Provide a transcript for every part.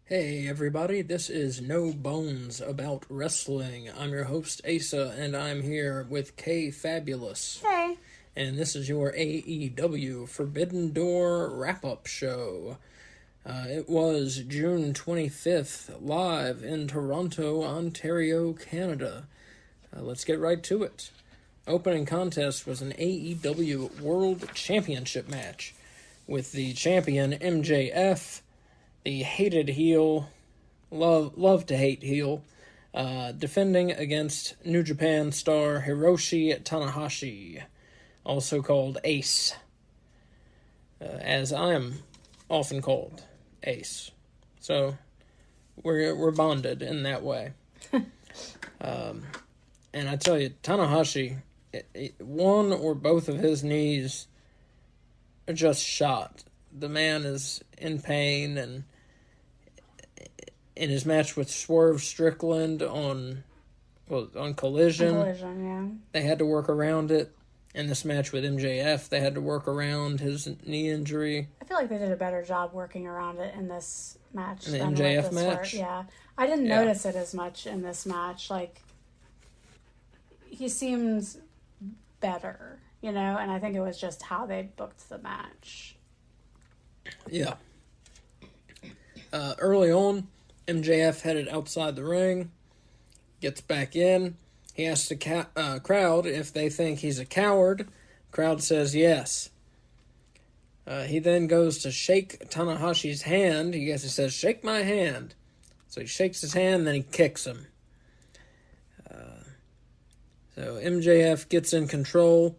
Hey everybody, this is No Bones About Wrestling. I'm your host Asa, and I'm here with Kay Fabulous. Hey. And this is your AEW Forbidden Door wrap-up show. It was June 25th, live in Toronto, Ontario, Canada. Let's get right to it. Opening contest was an AEW World Championship match with the champion MJF, the hated heel, love to hate heel, defending against New Japan star Hiroshi Tanahashi, also called Ace, as I am often called Ace. So we're bonded in that way. And I tell you, Tanahashi, one or both of his knees are just shot. The man is in pain, and in his match with Swerve Strickland on Collision, they had to work around it. In this match with MJF, they had to work around his knee injury. I feel like they did a better job working around it in this match. In the MJF match? Yeah. I didn't notice it as much in this match. Like, he seems better, and I think it was just how they booked the match. Yeah. Early on, MJF headed outside the ring, gets back in. He asks the crowd if they think he's a coward. Crowd says yes. He then goes to shake Tanahashi's hand. He says, "Shake my hand." So he shakes his hand, then he kicks him. So MJF gets in control,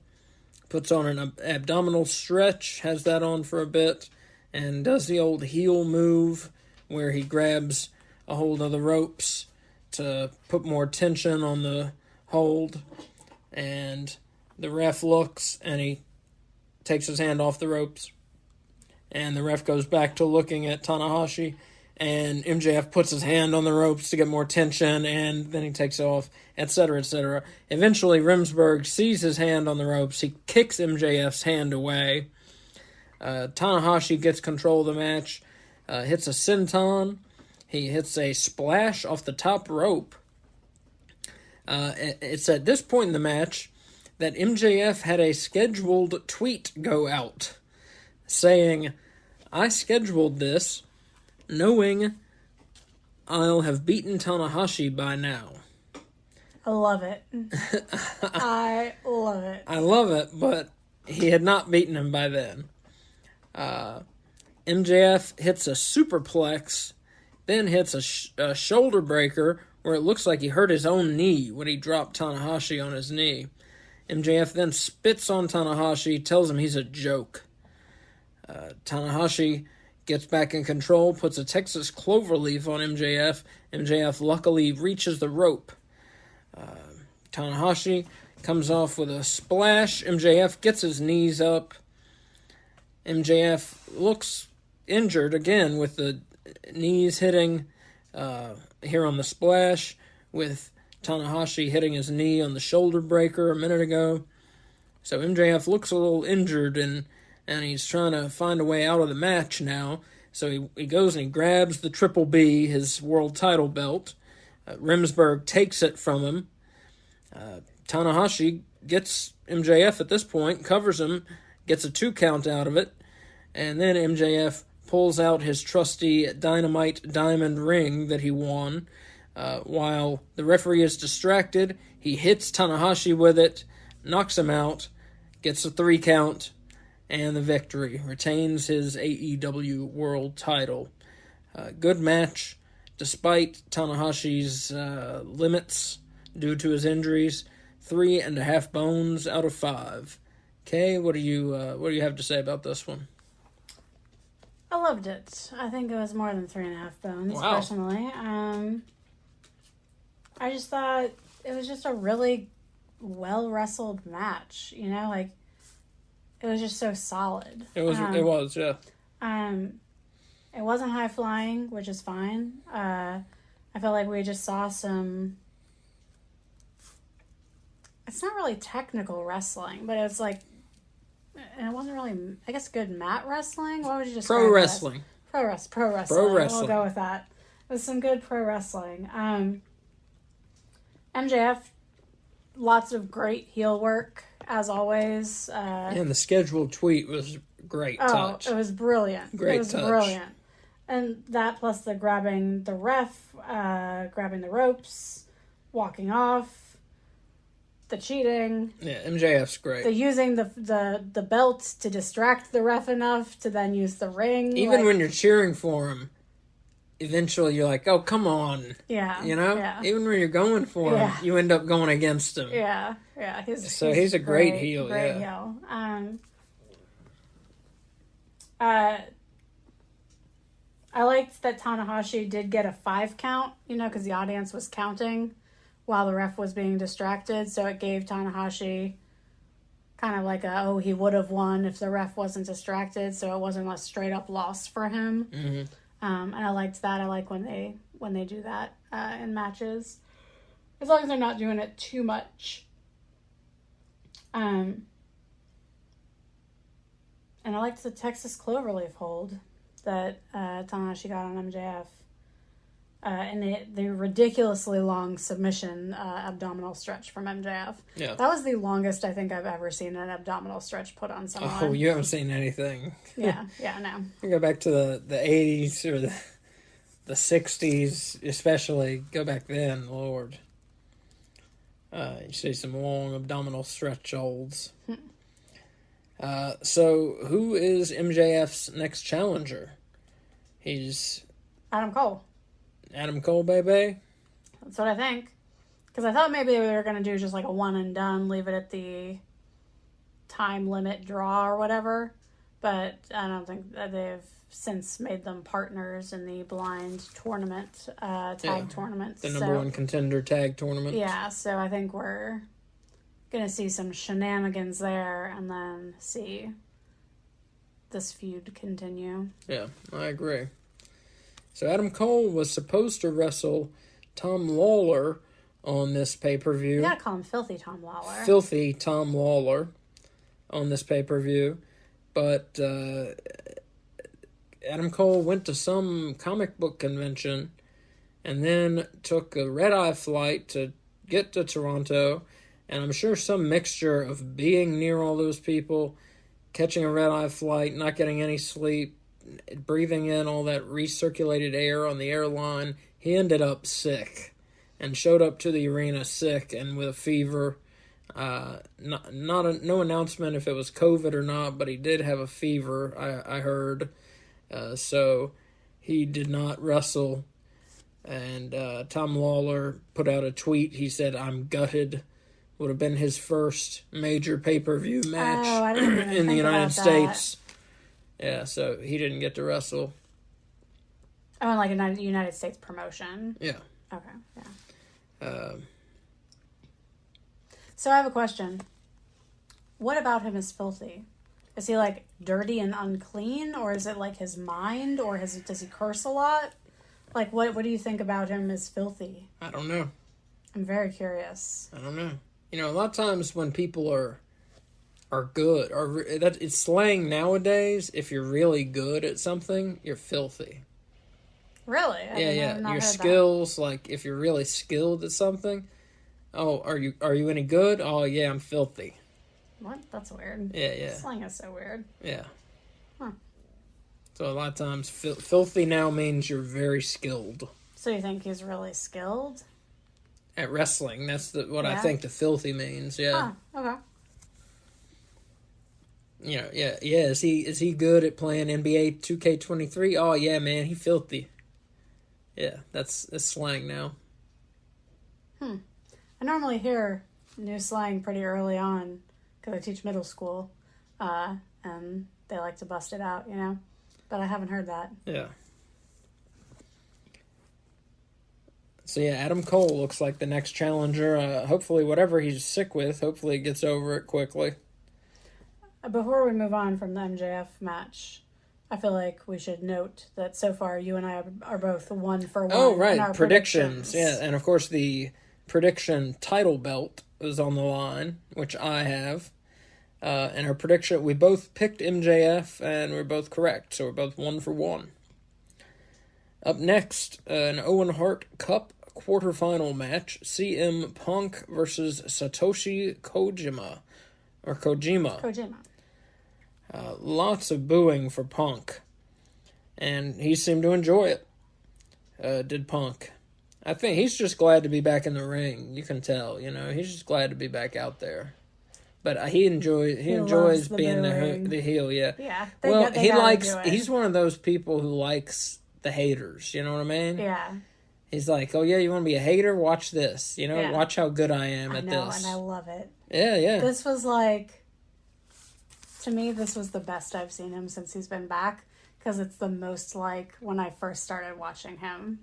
puts on an abdominal stretch, has that on for a bit, and does the old heel move where he grabs a hold of the ropes to put more tension on the hold. And the ref looks, and he takes his hand off the ropes. And the ref goes back to looking at Tanahashi, and MJF puts his hand on the ropes to get more tension, and then he takes it off, etc., etc. Eventually, Rimsberg sees his hand on the ropes. He kicks MJF's hand away. Tanahashi gets control of the match, hits a senton. He hits a splash off the top rope. It's at this point in the match that MJF had a scheduled tweet go out saying, "I scheduled this knowing I'll have beaten Tanahashi by now." I love it. I love it. I love it, but he had not beaten him by then. MJF hits a superplex, then hits a shoulder breaker where it looks like he hurt his own knee when he dropped Tanahashi on his knee. MJF then spits on Tanahashi, tells him he's a joke. Tanahashi gets back in control, puts a Texas cloverleaf on MJF. MJF luckily reaches the rope. Tanahashi comes off with a splash. MJF gets his knees up. MJF looks injured again with the knees hitting here on the splash, with Tanahashi hitting his knee on the shoulder breaker a minute ago. So MJF looks a little injured, and he's trying to find a way out of the match now. So he goes and he grabs the Triple B, his world title belt. Rimsberg takes it from him. Tanahashi gets MJF at this point, covers him, gets a 2 count out of it, and then MJF pulls out his trusty Dynamite Diamond ring that he won. While the referee is distracted, he hits Tanahashi with it, knocks him out, gets a 3 count, and the victory. Retains his AEW World title. Good match, despite Tanahashi's limits due to his injuries. 3.5 bones out of 5. Kay, what do you have to say about this one? I loved it. I think it was more than 3.5 bones, personally. I just thought it was just a really well-wrestled match, it was just so solid. It was, yeah. It wasn't high-flying, which is fine. I felt like we just saw some... It's not really technical wrestling, but it's like... And it wasn't really, I guess, good mat wrestling. What would you describe Pro wrestling. Pro wrestling. Pro wrestling. We'll go with that. was some good pro wrestling. MJF, lots of great heel work, as always. And the scheduled tweet was great touch. It was brilliant. Great It was touch. brilliant. And that plus the grabbing the ref, grabbing the ropes, walking off, the cheating. Yeah, MJF's great. The using the belt to distract the ref enough to then use the ring. Even when you're cheering for him, eventually you're like, oh, come on. Yeah. You know? Yeah. Even when you're going for him, you end up going against him. Yeah. Yeah. He's a great heel, Great heel. I liked that Tanahashi did get a 5 count, because the audience was counting while the ref was being distracted. So it gave Tanahashi kind of like he would have won if the ref wasn't distracted. So it wasn't a straight up loss for him. Mm-hmm. And I liked that. I like when they do that in matches, as long as they're not doing it too much. And I liked the Texas Cloverleaf hold that Tanahashi got on MJF. And the ridiculously long submission abdominal stretch from MJF. Yeah. That was the longest I think I've ever seen an abdominal stretch put on someone. Oh, you haven't seen anything. Yeah, no. You go back to the 80s or the 60s, especially. Go back then, Lord. You see some long abdominal stretch holds. So, who is MJF's next challenger? He's Adam Cole. Adam Cole, baby? That's what I think. Because I thought maybe they were going to do just like a one and done, leave it at the time limit draw or whatever. But I don't think that they've since made them partners in the blind tournament, tag tournament. The number one contender tag tournament. Yeah, so I think we're going to see some shenanigans there and then see this feud continue. Yeah, I agree. So Adam Cole was supposed to wrestle Tom Lawler on this pay-per-view. You gotta call him Filthy Tom Lawler. Filthy Tom Lawler on this pay-per-view. But Adam Cole went to some comic book convention and then took a red-eye flight to get to Toronto. And I'm sure some mixture of being near all those people, catching a red-eye flight, not getting any sleep, breathing in all that recirculated air on the airline, he ended up sick and showed up to the arena sick and with a fever. No announcement if it was COVID or not, but he did have a fever, I heard. So he did not wrestle. And Tom Lawler put out a tweet. He said, "I'm gutted." Would have been his first major pay-per-view match in the United States. Yeah, so he didn't get to wrestle. Oh, and like a United States promotion. Yeah. Okay, yeah. So I have a question. What about him is filthy? Is he like dirty and unclean, or is it like his mind, or does he curse a lot? Like, what do you think about him as filthy? I don't know. I'm very curious. I don't know. A lot of times when people are good, or that it's slang nowadays. If you're really good at something, you're filthy. Really? Yeah. Your skills, like if you're really skilled at something, oh, are you any good? Oh, yeah, I'm filthy. What? That's weird. Yeah. Slang is so weird. Yeah. Huh. So a lot of times, filthy now means you're very skilled. So you think he's really skilled at wrestling? That's what I think the filthy means. Yeah. Huh. Okay. Yeah. Is he good at playing NBA 2K23? Oh yeah, man, he filthy. Yeah, that's slang now. I normally hear new slang pretty early on because I teach middle school, and they like to bust it out, But I haven't heard that. Yeah. So yeah, Adam Cole looks like the next challenger. Hopefully, whatever he's sick with, hopefully he gets over it quickly. Before we move on from the MJF match, I feel like we should note that so far you and I are both 1 for 1. Oh, right. In our predictions. Yeah, and of course the prediction title belt is on the line, which I have. And our prediction, we both picked MJF, and we're both correct, so we're both 1 for 1. Up next, an Owen Hart Cup quarterfinal match. CM Punk versus Satoshi Kojima. Or Kojima. Kojima. Lots of booing for Punk. And he seemed to enjoy it. Did Punk. I think he's just glad to be back in the ring. You can tell, he's just glad to be back out there. But he enjoys being the heel, yeah. Yeah. He's one of those people who likes the haters, you know what I mean? Yeah. He's like, oh yeah, you want to be a hater? Watch this, watch how good I am at this. And I love it. Yeah. This was to me, this was the best I've seen him since he's been back, because it's the most like when I first started watching him,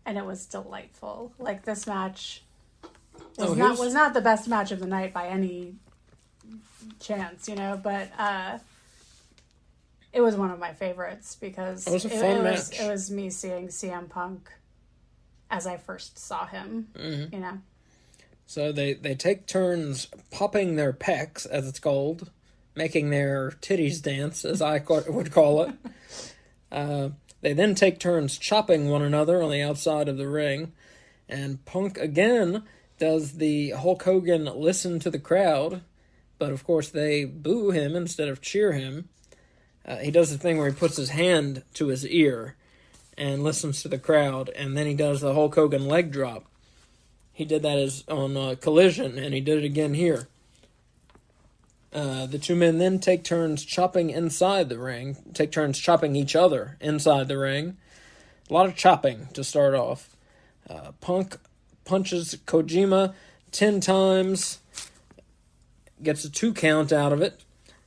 and it was delightful. Like, this match was not the best match of the night by any chance, but it was one of my favorites because it was a fun match. It was me seeing CM Punk as I first saw him, So they take turns popping their pecs, as it's called, making their titties dance, as I would call it. They then take turns chopping one another on the outside of the ring, and Punk again does the Hulk Hogan listen to the crowd, but of course they boo him instead of cheer him. He does the thing where he puts his hand to his ear and listens to the crowd, and then he does the Hulk Hogan leg drop. He did that on Collision, and he did it again here. The two men then take turns chopping inside the ring, take turns chopping each other inside the ring. A lot of chopping to start off. Punk punches Kojima 10 times, gets a 2 count out of it.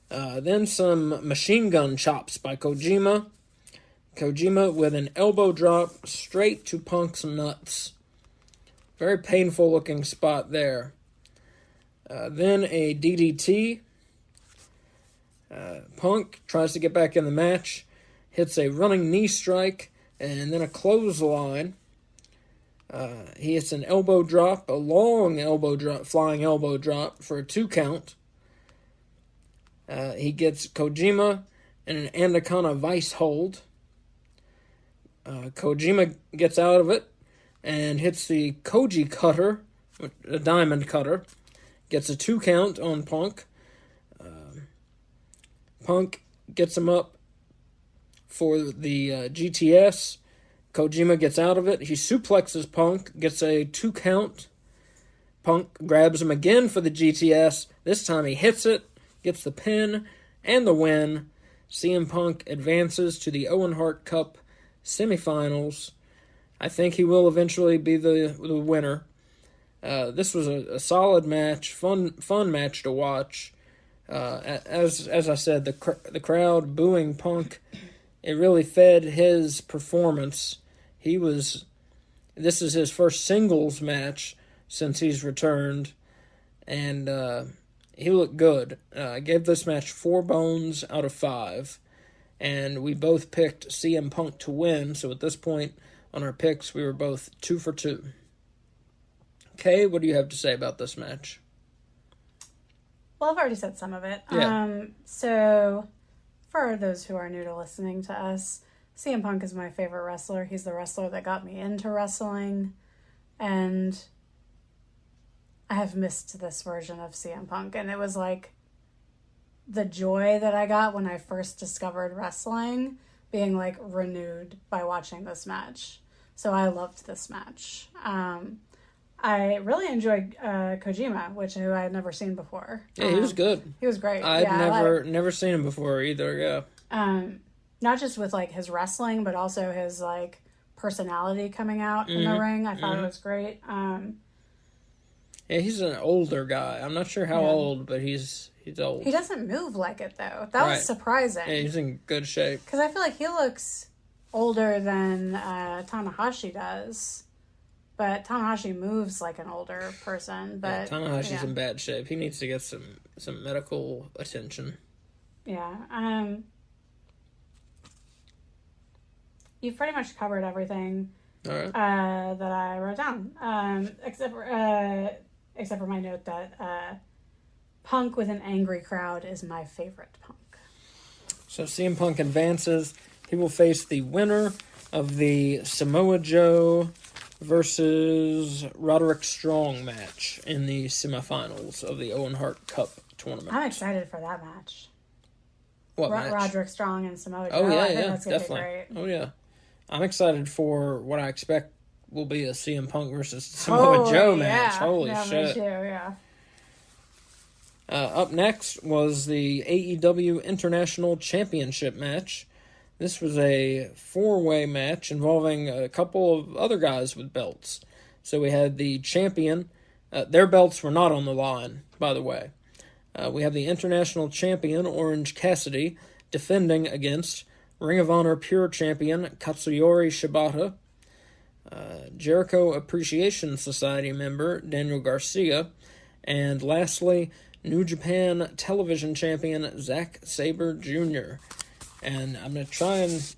Then some machine gun chops by Kojima. Kojima with an elbow drop straight to Punk's nuts. Very painful looking spot there. Then a DDT. Punk tries to get back in the match, hits a running knee strike, and then a clothesline. He hits an elbow drop, a long elbow drop, flying elbow drop for a 2 count. He gets Kojima in an Anaconda Vice hold. Kojima gets out of it and hits the Koji cutter, a diamond cutter. Gets a 2 count on Punk. Punk gets him up for the GTS. Kojima gets out of it. He suplexes Punk, gets a 2 count. Punk grabs him again for the GTS. This time he hits it, gets the pin and the win. CM Punk advances to the Owen Hart Cup semifinals. I think he will eventually be the winner. This was a solid match, fun match to watch. As I said, the crowd booing Punk, it really fed his performance. This is his first singles match since he's returned, and he looked good. I gave this match 4 bones out of 5, and we both picked CM Punk to win, so at this point on our picks, we were both 2 for 2. Kay, what do you have to say about this match? Well, I've already said some of it. Yeah. So, for those who are new to listening to us, CM Punk is my favorite wrestler. He's the wrestler that got me into wrestling. And I have missed this version of CM Punk. And it was like the joy that I got when I first discovered wrestling being like renewed by watching this match. So I loved this match. I really enjoyed Kojima, who I had never seen before. Yeah, he was good. He was great. I'd never seen him before either, yeah. Not just with like his wrestling, but also his like personality coming out in the ring. I thought it was great. Yeah, he's an older guy. I'm not sure how old, but he's old. He doesn't move like it though. That was surprising. Yeah, he's in good shape. Because I feel like he looks older than Tanahashi does. But Tanahashi moves like an older person. But Tanahashi's in bad shape. He needs to get some medical attention. Yeah. You've pretty much covered everything that I wrote down. Except for my note that Punk with an angry crowd is my favorite Punk. So CM Punk advances. He will face the winner of the Samoa Joe versus Roderick Strong match in the semifinals of the Owen Hart Cup tournament. I'm excited for that match. What match? Roderick Strong and Samoa Joe. Oh, yeah, I think yeah, that's gonna definitely. be great. Oh, yeah. I'm excited for what I expect will be a CM Punk versus Samoa Joe match. Holy shit. Me too, yeah. Up next was the AEW International Championship match. This was a 4-way match involving a couple of other guys with belts. So we had the champion. Their belts were not on the line, by the way. We have the International Champion, Orange Cassidy, defending against Ring of Honor Pure Champion, Katsuyori Shibata, Jericho Appreciation Society member, Daniel Garcia, and lastly, New Japan Television Champion, Zack Sabre Jr. And I'm going to try and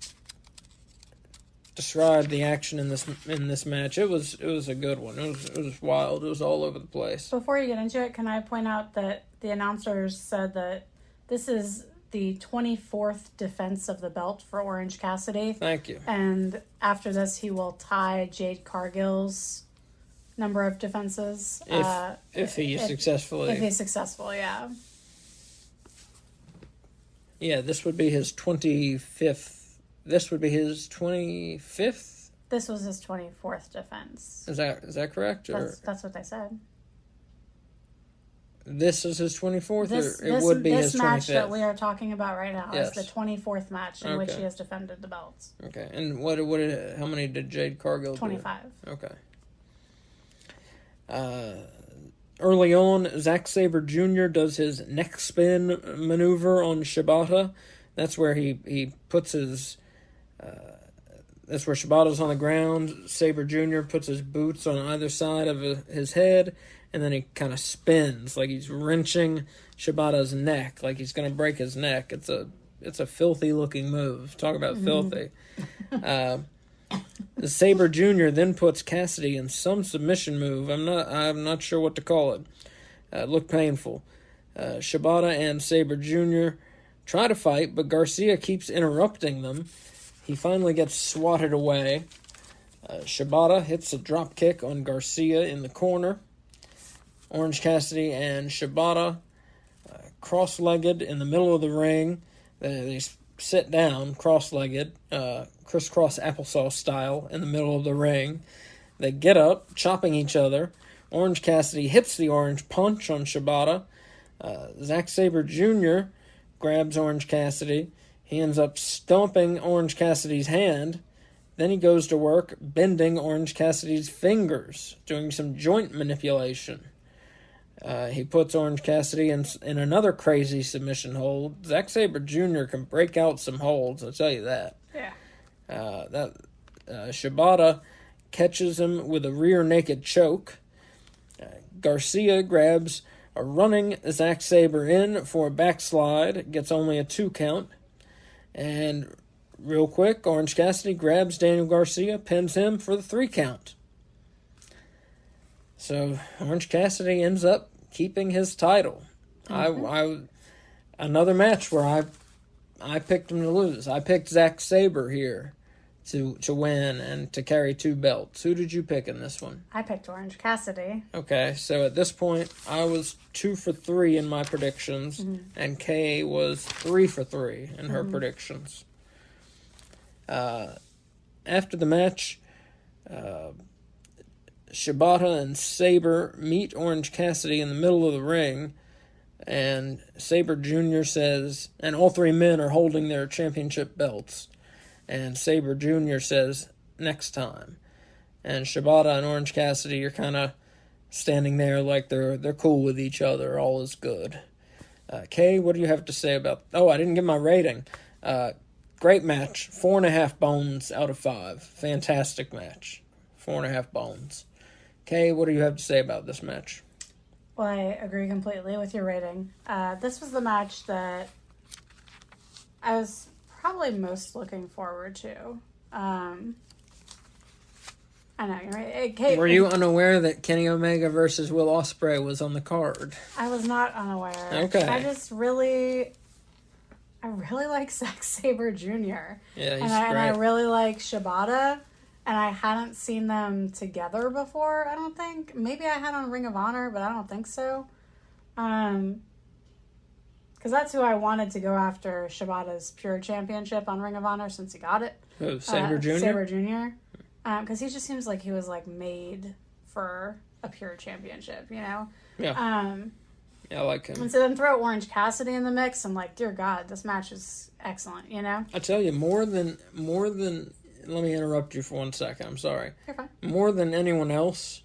describe the action in this match. It was a good one. It was wild. It was all over the place. Before you get into it, can I point out that the announcers said that this is the 24th defense of the belt for Orange Cassidy. Thank you. And after this, he will tie Jade Cargill's number of defenses. If he's successful, yeah. Yeah, this would be his 25th. This would be his 25th? This was his 24th defense. Is that correct? That's what they said. This is his 24th, this would be his 25th? This match that we are talking about right now Yes. is the 24th match in which he has defended the belts. Okay, and how many did Jade Cargill 25. do? Okay. Early on, Zack Sabre Jr. does his neck spin maneuver on Shibata. That's where he puts his... that's where Shibata's on the ground. Sabre Jr. puts his boots on either side of his head, and then he kind of spins like he's wrenching Shibata's neck, like he's going to break his neck. It's a filthy looking move. Talk about filthy. Sabre Jr. then puts Cassidy in some submission move. I'm not sure what to call it. It looked painful. Shibata and Sabre Jr. try to fight, but Garcia keeps interrupting them. He finally gets swatted away. Shibata hits a drop kick on Garcia in the corner. Orange Cassidy and Shibata cross-legged in the middle of the ring. They sit down cross-legged, crisscross applesauce style in the middle of the ring. They get up, chopping each other. Orange Cassidy hits the orange punch on Shibata. Zack Sabre Jr. grabs Orange Cassidy. He ends up stomping Orange Cassidy's hand. Then he goes to work bending Orange Cassidy's fingers, doing some joint manipulation. He puts Orange Cassidy in another crazy submission hold. Zack Sabre Jr. can break out some holds, I'll tell you that. Yeah. Shibata catches him with a rear naked choke. Garcia grabs a running Zack Sabre in for a backslide, gets only a 2 count. And real quick, Orange Cassidy grabs Daniel Garcia, pins him for the 3 count. So Orange Cassidy ends up keeping his title. Mm-hmm. Another match where I picked him to lose. I picked Zack Sabre here to win and to carry 2 belts. Who did you pick in this one? I picked Orange Cassidy. Okay, so at this point, I was 2 for 3 in my predictions, and Kay was 3 for 3 in her predictions. After the match, Shibata and Sabre meet Orange Cassidy in the middle of the ring, and Sabre Jr. says, and all 3 men are holding their championship belts, and Sabre Jr. says, next time. And Shibata and Orange Cassidy are kind of standing there like they're cool with each other, all is good. Kay, what do you have to say about... Oh, I didn't give my rating. Great match, 4.5 bones out of 5. Fantastic match, 4.5 bones. Kay, what do you have to say about this match? Well, I agree completely with your rating. This was the match that I was probably most looking forward to. I know, you're right. Were you unaware that Kenny Omega versus Will Ospreay was on the card? I was not unaware. Okay. I just really... I really like Zack Sabre Jr. Yeah, he's and great. I really like Shibata. And I hadn't seen them together before, I don't think. Maybe I had on Ring of Honor, but I don't think so. Because that's who I wanted to go after Shibata's Pure Championship on Ring of Honor since he got it. Who, Sabre Jr.? Sabre Jr. Because he just seems like he was like made for a Pure Championship, you know? Yeah. Yeah, I like him. And so then throw Orange Cassidy in the mix. I'm like, dear God, this match is excellent, you know? I tell you, more than. Let me interrupt you for 1 second. I'm sorry. You're fine. More than anyone else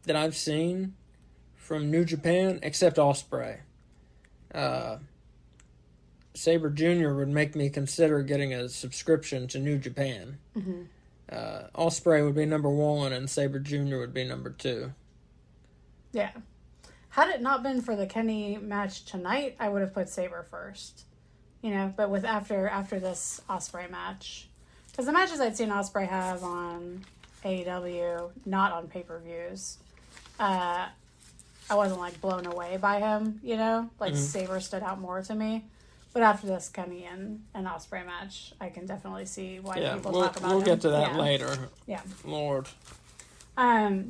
that I've seen from New Japan, except Ospreay, Sabre Jr. would make me consider getting a subscription to New Japan. Mm-hmm. Ospreay would be number 1, and Sabre Jr. would be number 2. Yeah. Had it not been for the Kenny match tonight, I would have put Sabre first. You know, but with after this Ospreay match. Because the matches I'd seen Ospreay have on AEW, not on pay-per-views, I wasn't, like, blown away by him, you know? Like, Sabre stood out more to me. But after this Kenny and Ospreay match, I can definitely see why people talk about him. We'll get to that later. Yeah. Lord. Yeah,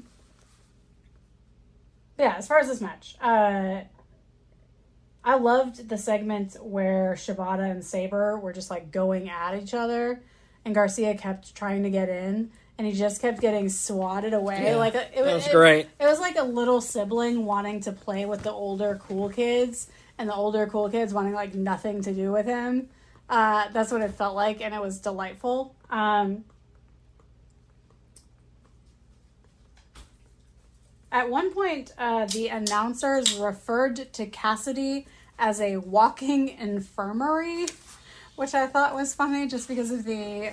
as far as this match, I loved the segment where Shibata and Sabre were just, like, going at each other. And Garcia kept trying to get in, and he just kept getting swatted away. Yeah, like that was great. It was like a little sibling wanting to play with the older cool kids, and the older cool kids wanting like nothing to do with him. That's what it felt like, and it was delightful. At one point, the announcers referred to Cassidy as a walking infirmary, which I thought was funny just because of the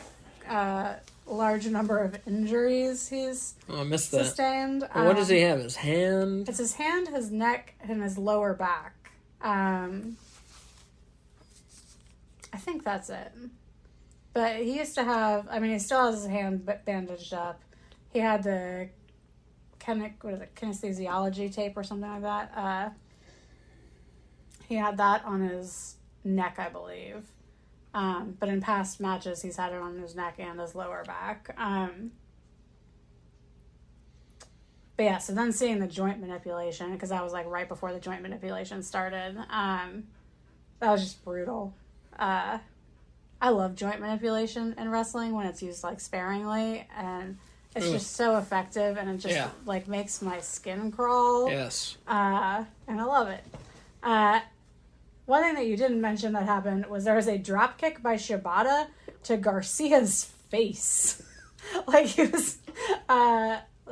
large number of injuries he's I missed that. sustained. What does he have? His hand? It's his hand, his neck, and his lower back. I think that's it. But he used to have, I mean, he still has his hand bandaged up. He had the kinesthesiology tape or something like that. He had that on his neck, I believe. But in past matches, he's had it on his neck and his lower back. But yeah, so then seeing the joint manipulation, because that was like right before the joint manipulation started, that was just brutal. I love joint manipulation in wrestling when it's used like sparingly, and it's just so effective, and it just like makes my skin crawl. Yes. And I love it. One thing that you didn't mention that happened was there was a drop kick by Shibata to Garcia's face. Like he was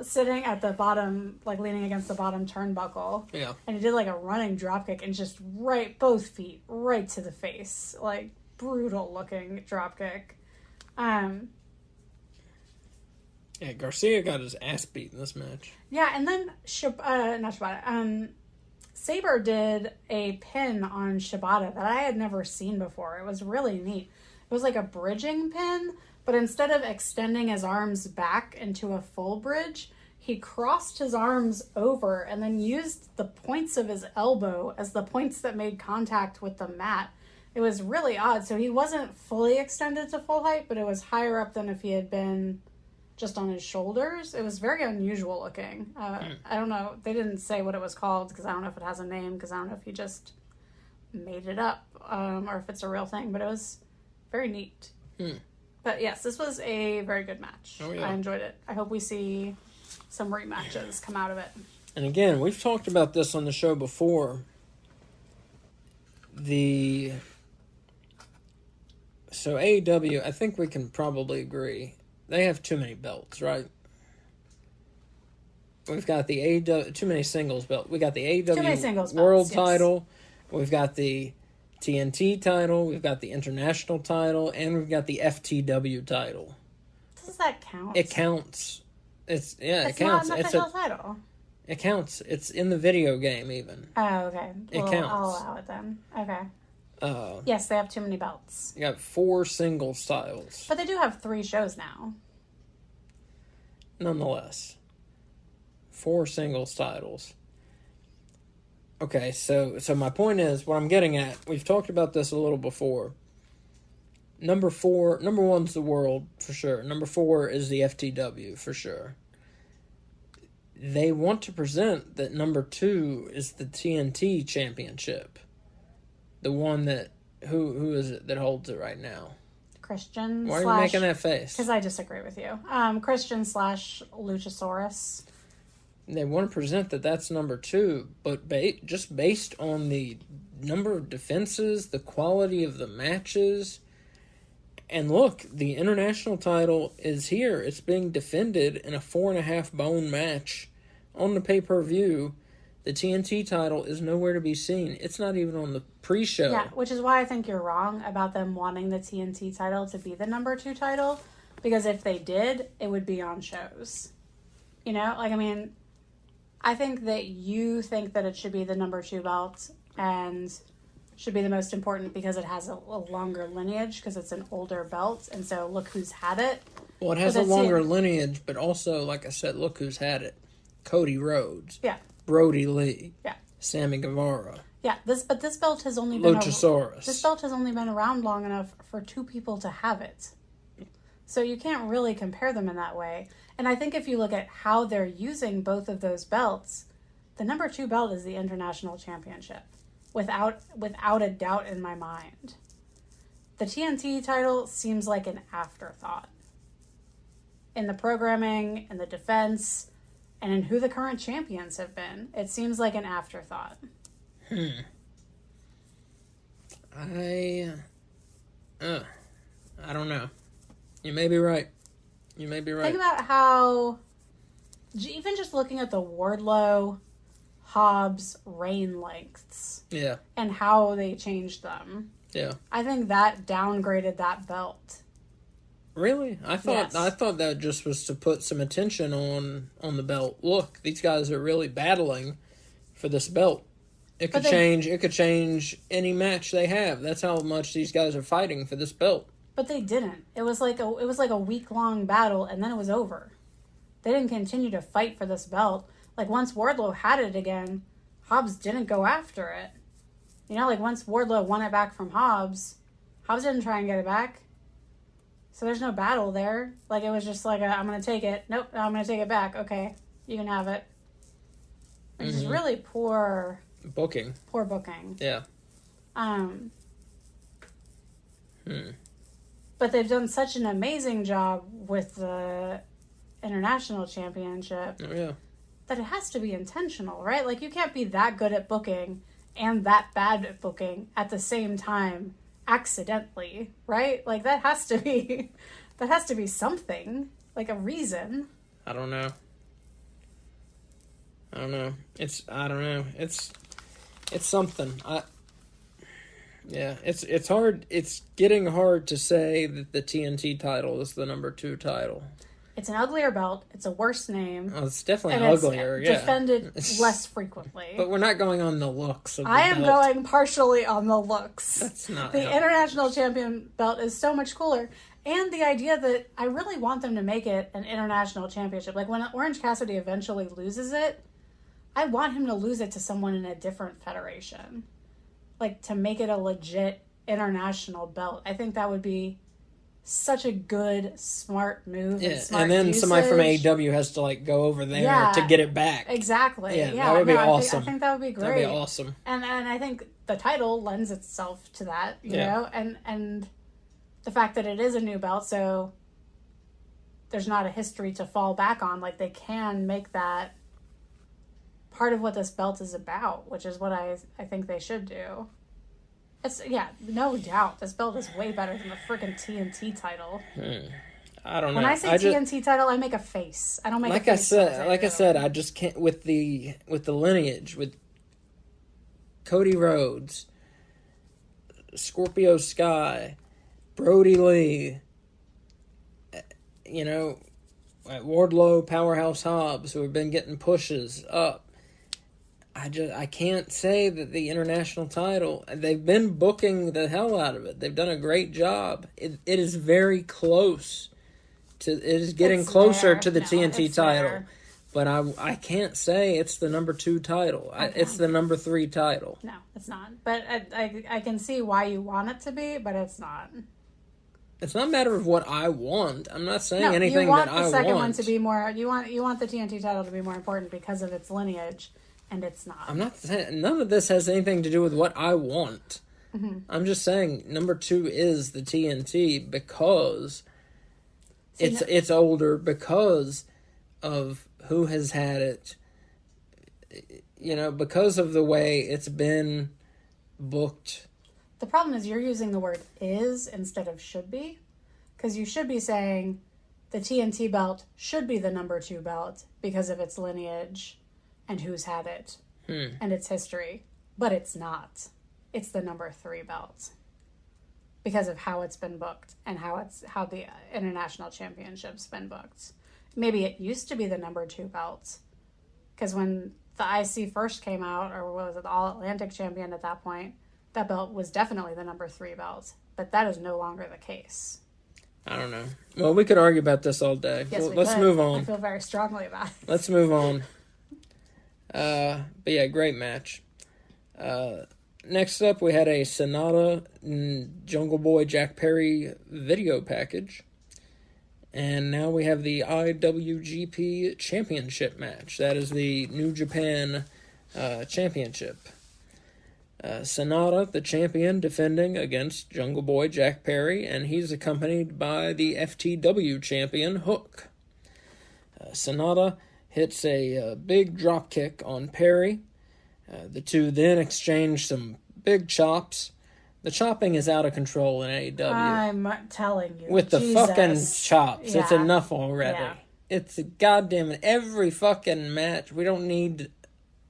sitting at the bottom, like leaning against the bottom turnbuckle. Yeah. And he did like a running drop kick and just both feet right to the face. Like brutal looking drop kick. Yeah, Garcia got his ass beat in this match. Yeah, and then Sabre did a pin on Shibata that I had never seen before. It was really neat. It was like a bridging pin, but instead of extending his arms back into a full bridge, he crossed his arms over and then used the points of his elbow as the points that made contact with the mat. It was really odd. So he wasn't fully extended to full height, but it was higher up than if he had been just on his shoulders. It was very unusual looking. I don't know. They didn't say what it was called because I don't know if it has a name, because I don't know if he just made it up or if it's a real thing, but it was very neat. But yes, this was a very good match. Oh, yeah. I enjoyed it. I hope we see some rematches come out of it. And again, we've talked about this on the show before. So AEW, I think we can probably agree, they have too many belts, right? We've got the AEW, too many singles belts. We got the AEW World title. We've got the TNT title. We've got the International title, and we've got the FTW title. Does that count? It counts. It counts. Not it's the title. It counts. It's in the video game even. Oh, okay. It counts. I'll allow it then. Okay. Yes, they have too many belts. You got 4 singles titles. But they do have 3 shows now. Nonetheless, 4 singles titles. Okay, so my point is, what I'm getting at, we've talked about this a little before. Number one's the world, for sure. Number 4 is the FTW, for sure. They want to present that number 2 is the TNT Championship. The one that, who is it that holds it right now? Christian. Why are you making that face? Because I disagree with you. Christian / Luchasaurus. They want to present that that's number 2, but just based on the number of defenses, the quality of the matches, and look, the international title is here. It's being defended in a 4.5 bone match on the pay-per-view. The TNT title is nowhere to be seen. It's not even on the pre-show. Yeah, which is why I think you're wrong about them wanting the TNT title to be the number 2 title, because if they did, it would be on shows. You know, like, I mean, I think that you think that it should be the number 2 belt and should be the most important because it has a longer lineage, because it's an older belt, and so look who's had it. Well, it has a longer lineage, but also, like I said, look who's had it. Cody Rhodes. Yeah. Brody Lee. Yeah. Sammy Guevara. Yeah, this belt has only been Luchasaurus. This belt has only been around long enough for 2 people to have it. So you can't really compare them in that way. And I think if you look at how they're using both of those belts, the number 2 belt is the International Championship. Without a doubt in my mind. The TNT title seems like an afterthought. In the programming, in the defense, and in who the current champions have been. It seems like an afterthought. I don't know. You may be right. Think about how, even just looking at the Wardlow, Hobbs reign lengths. Yeah. And how they changed them. Yeah. I think that downgraded that belt. Really? I thought that just was to put some attention on the belt. Look, these guys are really battling for this belt. It could change any match they have. That's how much these guys are fighting for this belt. But they didn't. It was like a week-long battle, and then it was over. They didn't continue to fight for this belt. Like, once Wardlow had it again, Hobbs didn't go after it. You know, like, once Wardlow won it back from Hobbs didn't try and get it back. So there's no battle there. Like, it was just like, I'm going to take it. Nope, I'm going to take it back. Okay, you can have it. Which is really poor... Booking. Poor booking. Yeah. But they've done such an amazing job with the International Championship. Oh, yeah. That it has to be intentional, right? Like, you can't be that good at booking and that bad at booking at the same time accidentally, right? Like, that has to be something, like a reason. I don't know. It's something. It's hard. It's getting hard to say that the TNT title is the number 2 title. It's an uglier belt. It's a worse name. Oh, it's definitely uglier. It's defended less frequently. But we're not going on the looks of the I am belt. going partially on the looks. That's not the International Champion belt is so much cooler. And the idea that I really want them to make it an international championship. Like, when Orange Cassidy eventually loses it, I want him to lose it to someone in a different federation. Like, to make it a legit international belt. I think that would be such a good, smart move. Yeah, and smart and then usage. somebody from AEW has to, like, go over there to get it back. Exactly. Yeah, that would be awesome. I think that would be great. That'd be awesome. And I think the title lends itself to that, you know? And the fact that it is a new belt, so there's not a history to fall back on. Like, they can make that part of what this belt is about, which is what I think they should do. It's, no doubt. This belt is way better than the freaking TNT title. I don't know. When I say TNT title, I make a face. I don't make a face. Like I said, I just can't, with the lineage, with Cody Rhodes, Scorpio Sky, Brody Lee, Wardlow, Powerhouse Hobbs, who have been getting pushes up. I can't say that the international title, they've been booking the hell out of it. They've done a great job. It is very close to, it is getting closer to the TNT title. but I can't say it's the number 2 title. It's the number 3 title. No, it's not. But I can see why you want it to be, but it's not. It's not a matter of what I want. I'm not saying anything that I want. You want the second one to be more. You want the TNT title to be more important because of its lineage, and it's not. I'm not saying none of this has anything to do with what I want. Mm-hmm. I'm just saying number 2 is the TNT because it's older, because of who has had it. You know, because of the way it's been booked. The problem is you're using the word is instead of should be, because you should be saying the TNT belt should be the number 2 belt because of its lineage and who's had it and its history, but it's not. It's the number 3 belt because of how it's been booked and how the international championship's been booked. Maybe it used to be the number 2 belt because when the IC first came out, or what was it, the All Atlantic champion at that point, that belt was definitely the number 3 belt, but that is no longer the case. I don't know. Well, we could argue about this all day. Yes, Let's move on. I feel very strongly about it. Let's move on. But yeah, great match. Next up, we had a Sonata and Jungle Boy Jack Perry video package. And now we have the IWGP Championship match. That is the New Japan Championship. Sonata, the champion, defending against Jungle Boy Jack Perry, and he's accompanied by the FTW champion, Hook. Sonata hits a big drop kick on Perry. The two then exchange some big chops. The chopping is out of control in AEW. I'm telling you. With the fucking chops. Yeah. It's enough already. Yeah. It's a goddamn every fucking match. We don't need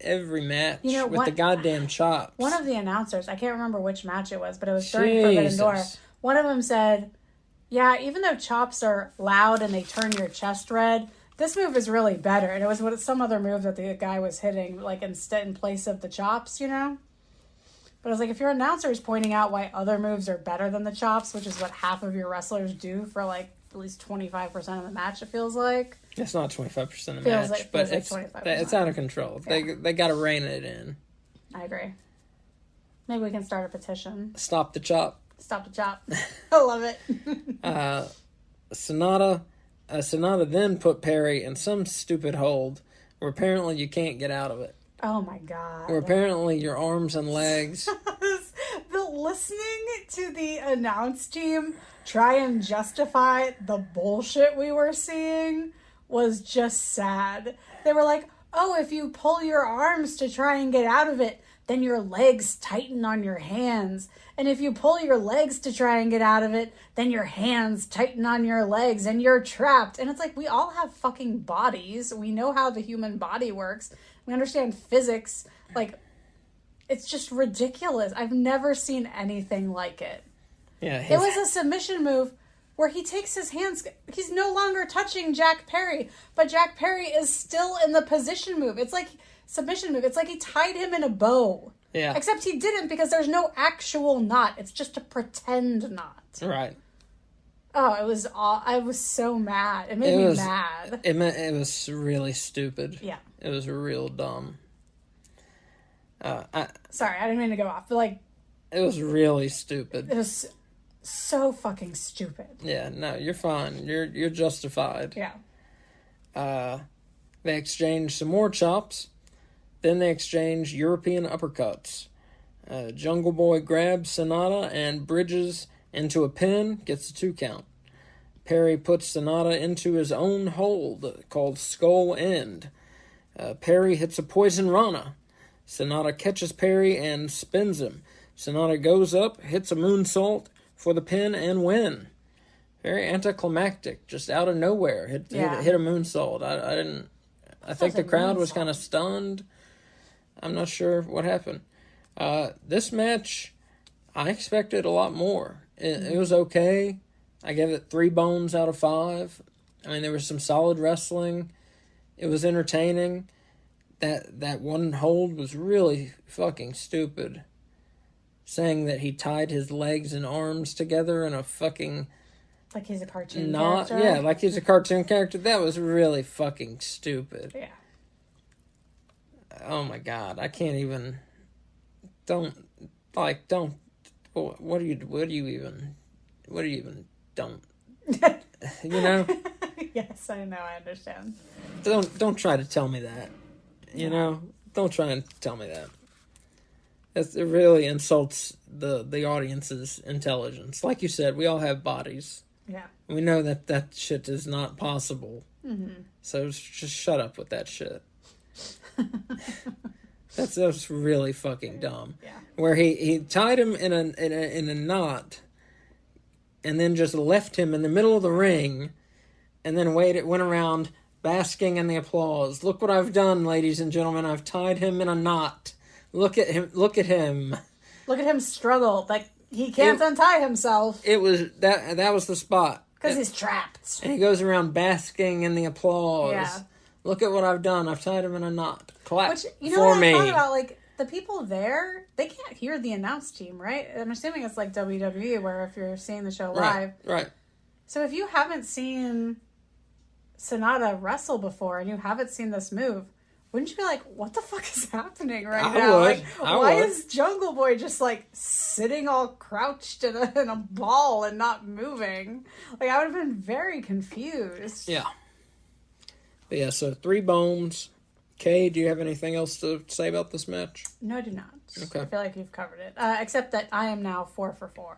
every match with the goddamn chops. One of the announcers, I can't remember which match it was, but it was during Forbidden Door. One of them said, yeah, even though chops are loud and they turn your chest red, this move is really better. And it was some other move that the guy was hitting, like in place of the chops, you know? But I was like, if your announcer is pointing out why other moves are better than the chops, which is what half of your wrestlers do for like at least 25% of the match, it feels like. It's not 25% of the match, but it's out of control. Yeah. They got to rein it in. I agree. Maybe we can start a petition. Stop the chop. Stop the chop. I love it. Sonata then put Perry in some stupid hold where apparently you can't get out of it. Oh my god. Where apparently your arms and legs... Listening to the announce team try and justify the bullshit we were seeing was just sad. They were like, oh, if you pull your arms to try and get out of it, then your legs tighten on your hands. And if you pull your legs to try and get out of it, then your hands tighten on your legs and you're trapped. And it's like, we all have fucking bodies. We know how the human body works. We understand physics. Like, it's just ridiculous. I've never seen anything like it. Yeah, it was a submission move where he takes his hands. He's no longer touching Jack Perry, but Jack Perry is still in the position move. It's like submission move. It's like he tied him in a bow. Yeah. Except he didn't because there's no actual knot. It's just a pretend knot. Right. Oh, I was so mad. It made me mad. It was really stupid. Yeah. It was real dumb. Sorry, I didn't mean to go off, but like... It was really stupid. It was so fucking stupid. Yeah, no, you're fine. You're justified. Yeah. They exchange some more chops. Then they exchange European uppercuts. Jungle Boy grabs Sonata and bridges into a pin, gets a 2 count. Perry puts Sonata into his own hold called Skull End. Perry hits a Poison Rana. Sonata catches Perry and spins him. Sonata goes up, hits a moonsault for the pin and win. Very anticlimactic, just out of nowhere. Hit a moonsault. I think the crowd was kind of stunned. I'm not sure what happened. This match, I expected a lot more. It was okay. I gave it 3 bones out of 5. I mean, there was some solid wrestling. It was entertaining. That one hold was really fucking stupid. Saying that he tied his legs and arms together in a fucking Like he's a cartoon not, character? yeah, like he's a cartoon character. That was really fucking stupid. Yeah. Oh my god, I can't even. Don't. What do you even. Don't. You know? Yes, I know, I understand. Don't try to tell me that. You know? Don't try and tell me that. It really insults the audience's intelligence. Like you said, we all have bodies. Yeah. We know that shit is not possible. Mm-hmm. So just shut up with that shit. That's really fucking dumb. Yeah. Where he tied him in a knot, and then just left him in the middle of the ring, and then went around basking in the applause. Look what I've done, ladies and gentlemen. I've tied him in a knot. Look at him. Look at him. Look at him struggle. Like he can't untie himself. It was that was the spot. Because he's trapped. And he goes around basking in the applause. Yeah. Look at what I've done. I've tied him in a knot. Clap. Which, you know for what me. I thought about? Like, the people there, they can't hear the announce team, right? I'm assuming it's like WWE, where if you're seeing the show live. Right. So if you haven't seen Sonata wrestle before and you haven't seen this move, wouldn't you be like, what the fuck is happening right now? Would. Like, why would. is Jungle Boy just like sitting all crouched in a ball and not moving? Like, I would have been very confused. Yeah. But yeah, so 3 bones. Kay, do you have anything else to say about this match? No, I do not. Okay. I feel like you've covered it. Except that I am now 4 for 4.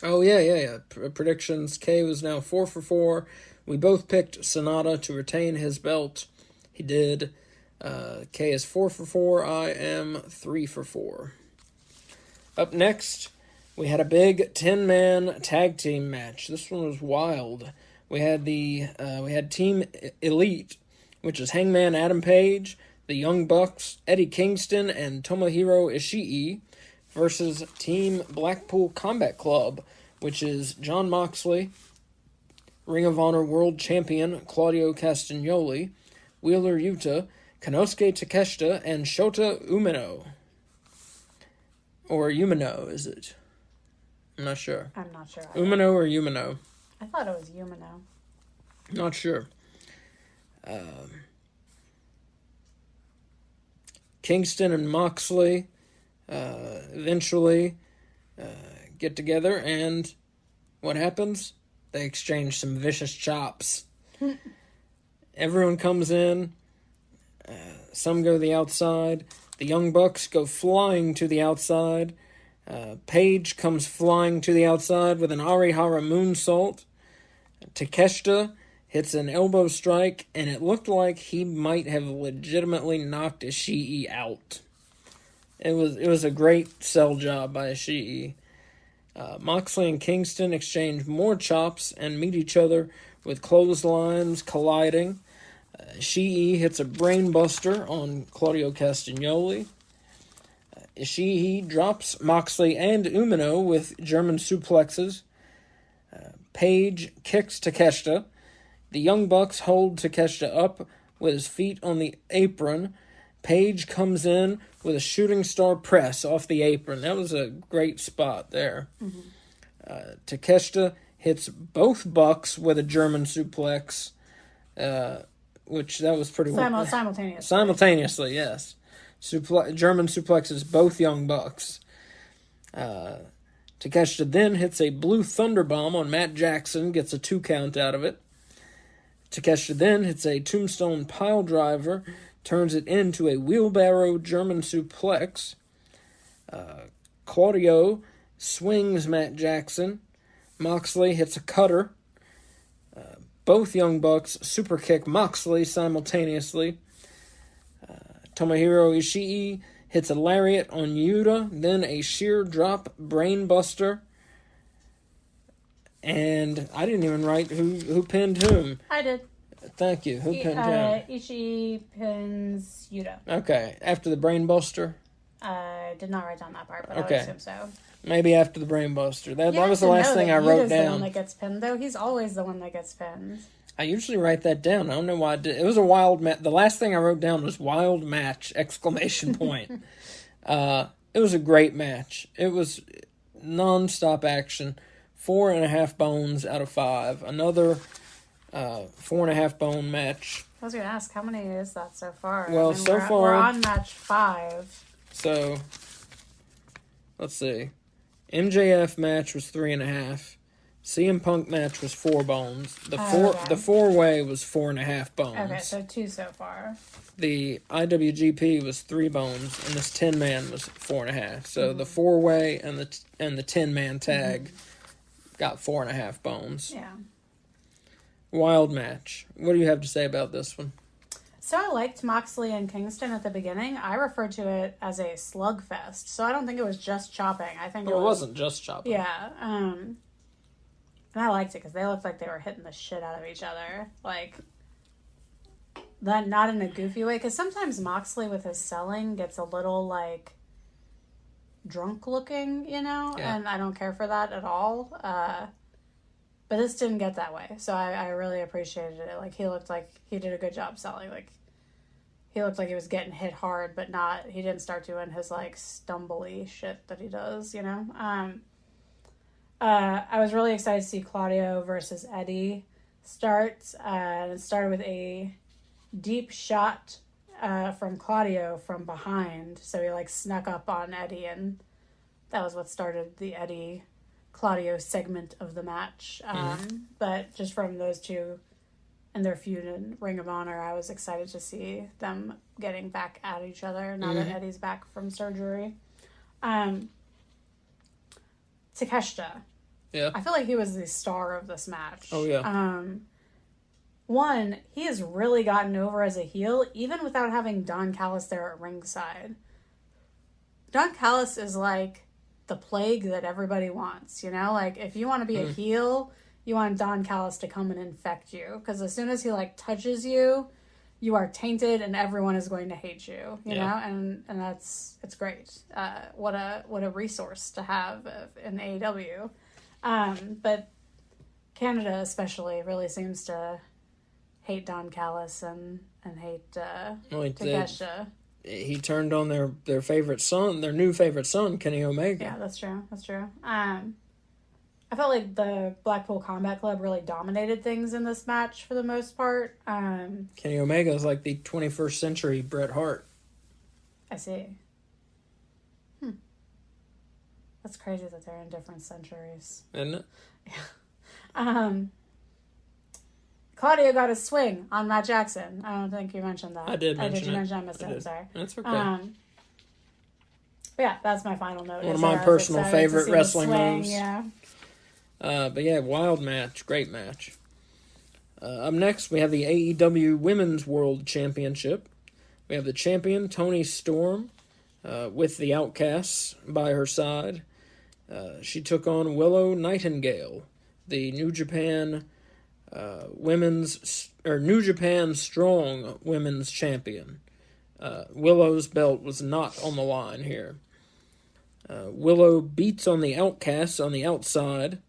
Oh, yeah. Predictions. Kay was now 4 for 4. We both picked Sonata to retain his belt. He did. Kay is 4 for 4. I am 3 for 4. Up next, we had a big 10-man tag team match. This one was wild. We had Team Elite, which is Hangman Adam Page, the Young Bucks, Eddie Kingston, and Tomohiro Ishii, versus Team Blackpool Combat Club, which is Jon Moxley, Ring of Honor World Champion Claudio Castagnoli, Wheeler Yuta, Konosuke Takeshita, and Shota Umino. Or Umino, is it? I'm not sure. I'm not sure. Umino or Umino? I thought it was Umino. Not sure. Kingston and Moxley eventually get together, and what happens? They exchange some vicious chops. Everyone comes in. Some go to the outside. The Young Bucks go flying to the outside. Page comes flying to the outside with an Arihara moonsault. Takeshita hits an elbow strike, and it looked like he might have legitimately knocked Ishii out. It was a great sell job by Ishii. Moxley and Kingston exchange more chops and meet each other with clotheslines colliding. Ishii hits a brainbuster on Claudio Castagnoli. Ishii drops Moxley and Umino with German suplexes. Page kicks Takeshita. The Young Bucks hold Takeshita up with his feet on the apron. Page comes in with a shooting star press off the apron. That was a great spot there. Mm-hmm. Takeshita hits both Bucks with a German suplex, which that was pretty Simultaneously. Simultaneously, yes. German suplexes both Young Bucks. Takeshita then hits a blue thunderbomb on Matt Jackson, gets a 2 count out of it. Takeshita then hits a tombstone pile driver, turns it into a wheelbarrow German suplex. Claudio swings Matt Jackson. Moxley hits a cutter. Both Young Bucks super kick Moxley simultaneously. Tomohiro Ishii hits a lariat on Yuta, then a sheer drop brainbuster. And I didn't even write who pinned whom. I did. Thank you. Who pinned him? Ishii pins Yuta. Okay. After the brainbuster? I did not write down that part, but I would Okay. assume so. Maybe after the brainbuster. That You was the have to last know thing that I wrote Yuta's the one down. that gets pinned, though. He's always the one that gets pinned. I usually write that down. I don't know why I did. It was a wild match. The last thing I wrote down was wild match! ! It was a great match. It was non-stop action 4.5 bones out of 5. Another 4.5 bone match. I was going to ask, how many is that so far? Well, so far... We're on match 5. So, let's see. MJF match was 3.5. CM Punk match was 4 bones. The 4-way was 4.5 bones. Okay, so 2 so far. The IWGP was 3 bones, and this 10-man was 4.5. So the 4-way and the 10-man tag got 4.5 bones. Yeah. Wild match. What do you have to say about this one? So I liked Moxley and Kingston at the beginning. I referred to it as a slugfest. So I don't think it was just chopping. I think it wasn't just chopping. Yeah. And I liked it because they looked like they were hitting the shit out of each other. Like, that not in a goofy way. Because sometimes Moxley with his selling gets a little, like, drunk looking, you know? Yeah. And I don't care for that at all. But this didn't get that way. So I really appreciated it. Like, he looked like he did a good job selling. Like, he looked like he was getting hit hard, but he didn't start doing his, like, stumbly shit that he does, you know? I was really excited to see Claudio versus Eddie start. It started with a deep shot from Claudio from behind. So he, like, snuck up on Eddie, and that was what started the Eddie-Claudio segment of the match. But just from those two and their feud in Ring of Honor, I was excited to see them getting back at each other now that Eddie's back from surgery. Takeshita. Yeah. I feel like he was the star of this match. Oh, yeah. One, he has really gotten over as a heel, even without having Don Callis there at ringside. Don Callis is like the plague that everybody wants, you know? Like, if you want to be a heel, you want Don Callis to come and infect you. Because as soon as he, like, touches you, you are tainted and everyone is going to hate you, you know? And it's great. What a resource to have in AEW. But Canada especially really seems to hate Don Callis and hate Takeshita. He turned on their favorite son, their new favorite son, Kenny Omega. Yeah, that's true. I felt like the Blackpool Combat Club really dominated things in this match for the most part. Kenny Omega is like the 21st century Bret Hart. I see. That's crazy that they're in different centuries. Isn't it? Yeah. Claudio got a swing on Matt Jackson. I don't think you mentioned that. I did mention it. Did you mention it? I missed it. I'm sorry. That's okay. But yeah, that's my final note. One of my personal favorite wrestling moves. Yeah. But yeah, wild match. Great match. Up next, we have the AEW Women's World Championship. We have the champion, Toni Storm, with the Outcasts by her side. She took on Willow Nightingale, the New Japan New Japan Strong Women's Champion. Willow's belt was not on the line here. Willow beats on the Outcasts on the outside.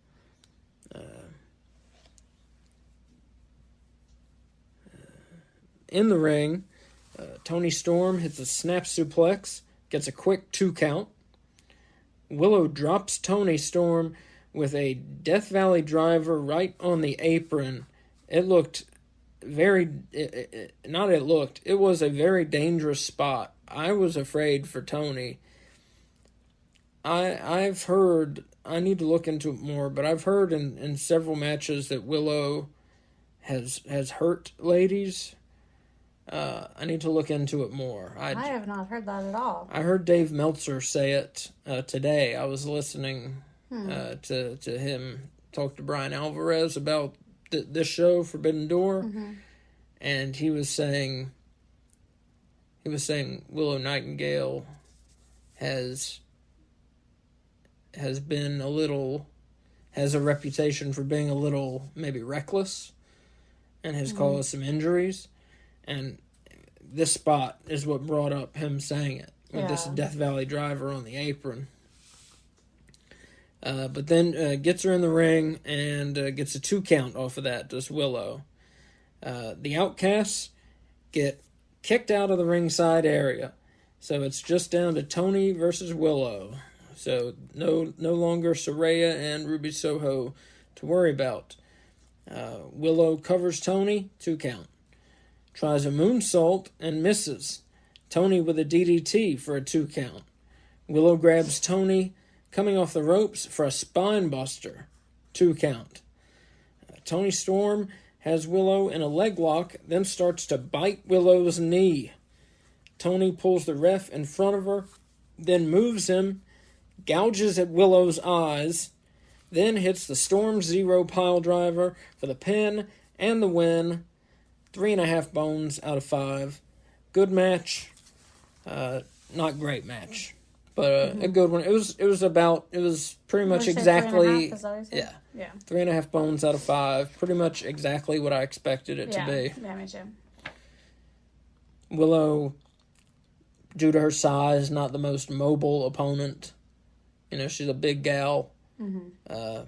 In the ring, Toni Storm hits a snap suplex, gets a quick 2 count. Willow drops Toni Storm with a Death Valley driver right on the apron. It was a very dangerous spot. I was afraid for Toni. I've heard, I need to look into it more, but I've heard in several matches that Willow has hurt ladies. I need to look into it more. I have not heard that at all. I heard Dave Meltzer say it today. I was listening to him talk to Brian Alvarez about this show, Forbidden Door, and he was saying Willow Nightingale has a reputation for being a little maybe reckless, and has caused some injuries. And this spot is what brought up him saying it, with this Death Valley driver on the apron. But then gets her in the ring and gets a 2 count off of that, does Willow. The Outcasts get kicked out of the ringside area. So it's just down to Toni versus Willow. So no longer Saraya and Ruby Soho to worry about. Willow covers Tony, 2 count. Tries a moonsault and misses. Tony with a DDT for a 2 count. Willow grabs Tony coming off the ropes for a spine buster, 2 count. Tony Storm has Willow in a leg lock, then starts to bite Willow's knee. Tony pulls the ref in front of her, then moves him, gouges at Willow's eyes, then hits the Storm Zero pile driver for the pin and the win. 3.5 bones out of 5. Good match. Not great match, but a good one. It was pretty much exactly 3.5, yeah. 3.5 bones out of 5. Pretty much exactly what I expected it to be. Yeah, me too. Willow, due to her size, not the most mobile opponent. She's a big gal. Mm-hmm.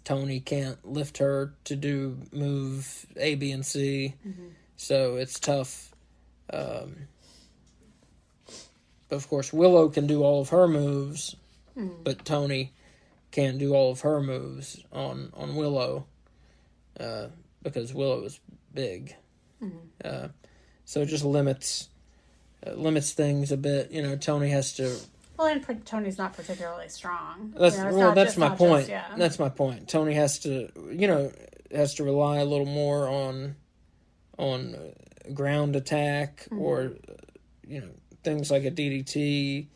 Tony can't lift her to do move A, B, and C, so it's tough. But of course, Willow can do all of her moves, but Tony can't do all of her moves on Willow because Willow is big. So it just limits things a bit. Tony has to. Well, and Tony's not particularly strong. That's my point. That's my point. Tony has to, rely a little more on ground attack or, things like a DDT,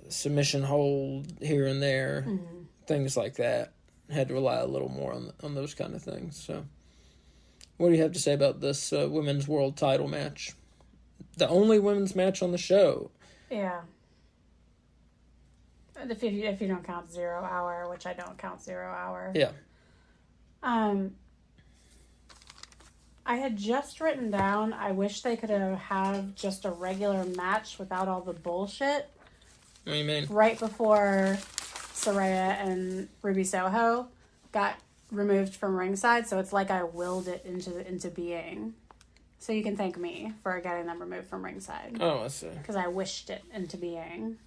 submission hold here and there, things like that. Had to rely a little more on those kind of things. So, what do you have to say about this women's world title match? The only women's match on the show. Yeah. If you don't count 0 Hour, which I don't count 0 Hour. Yeah. I had just written down, I wish they could have just a regular match without all the bullshit. What do you mean? Right before Saraya and Ruby Soho got removed from ringside, so it's like I willed it into being. So you can thank me for getting them removed from ringside. Oh, I see. Because I wished it into being.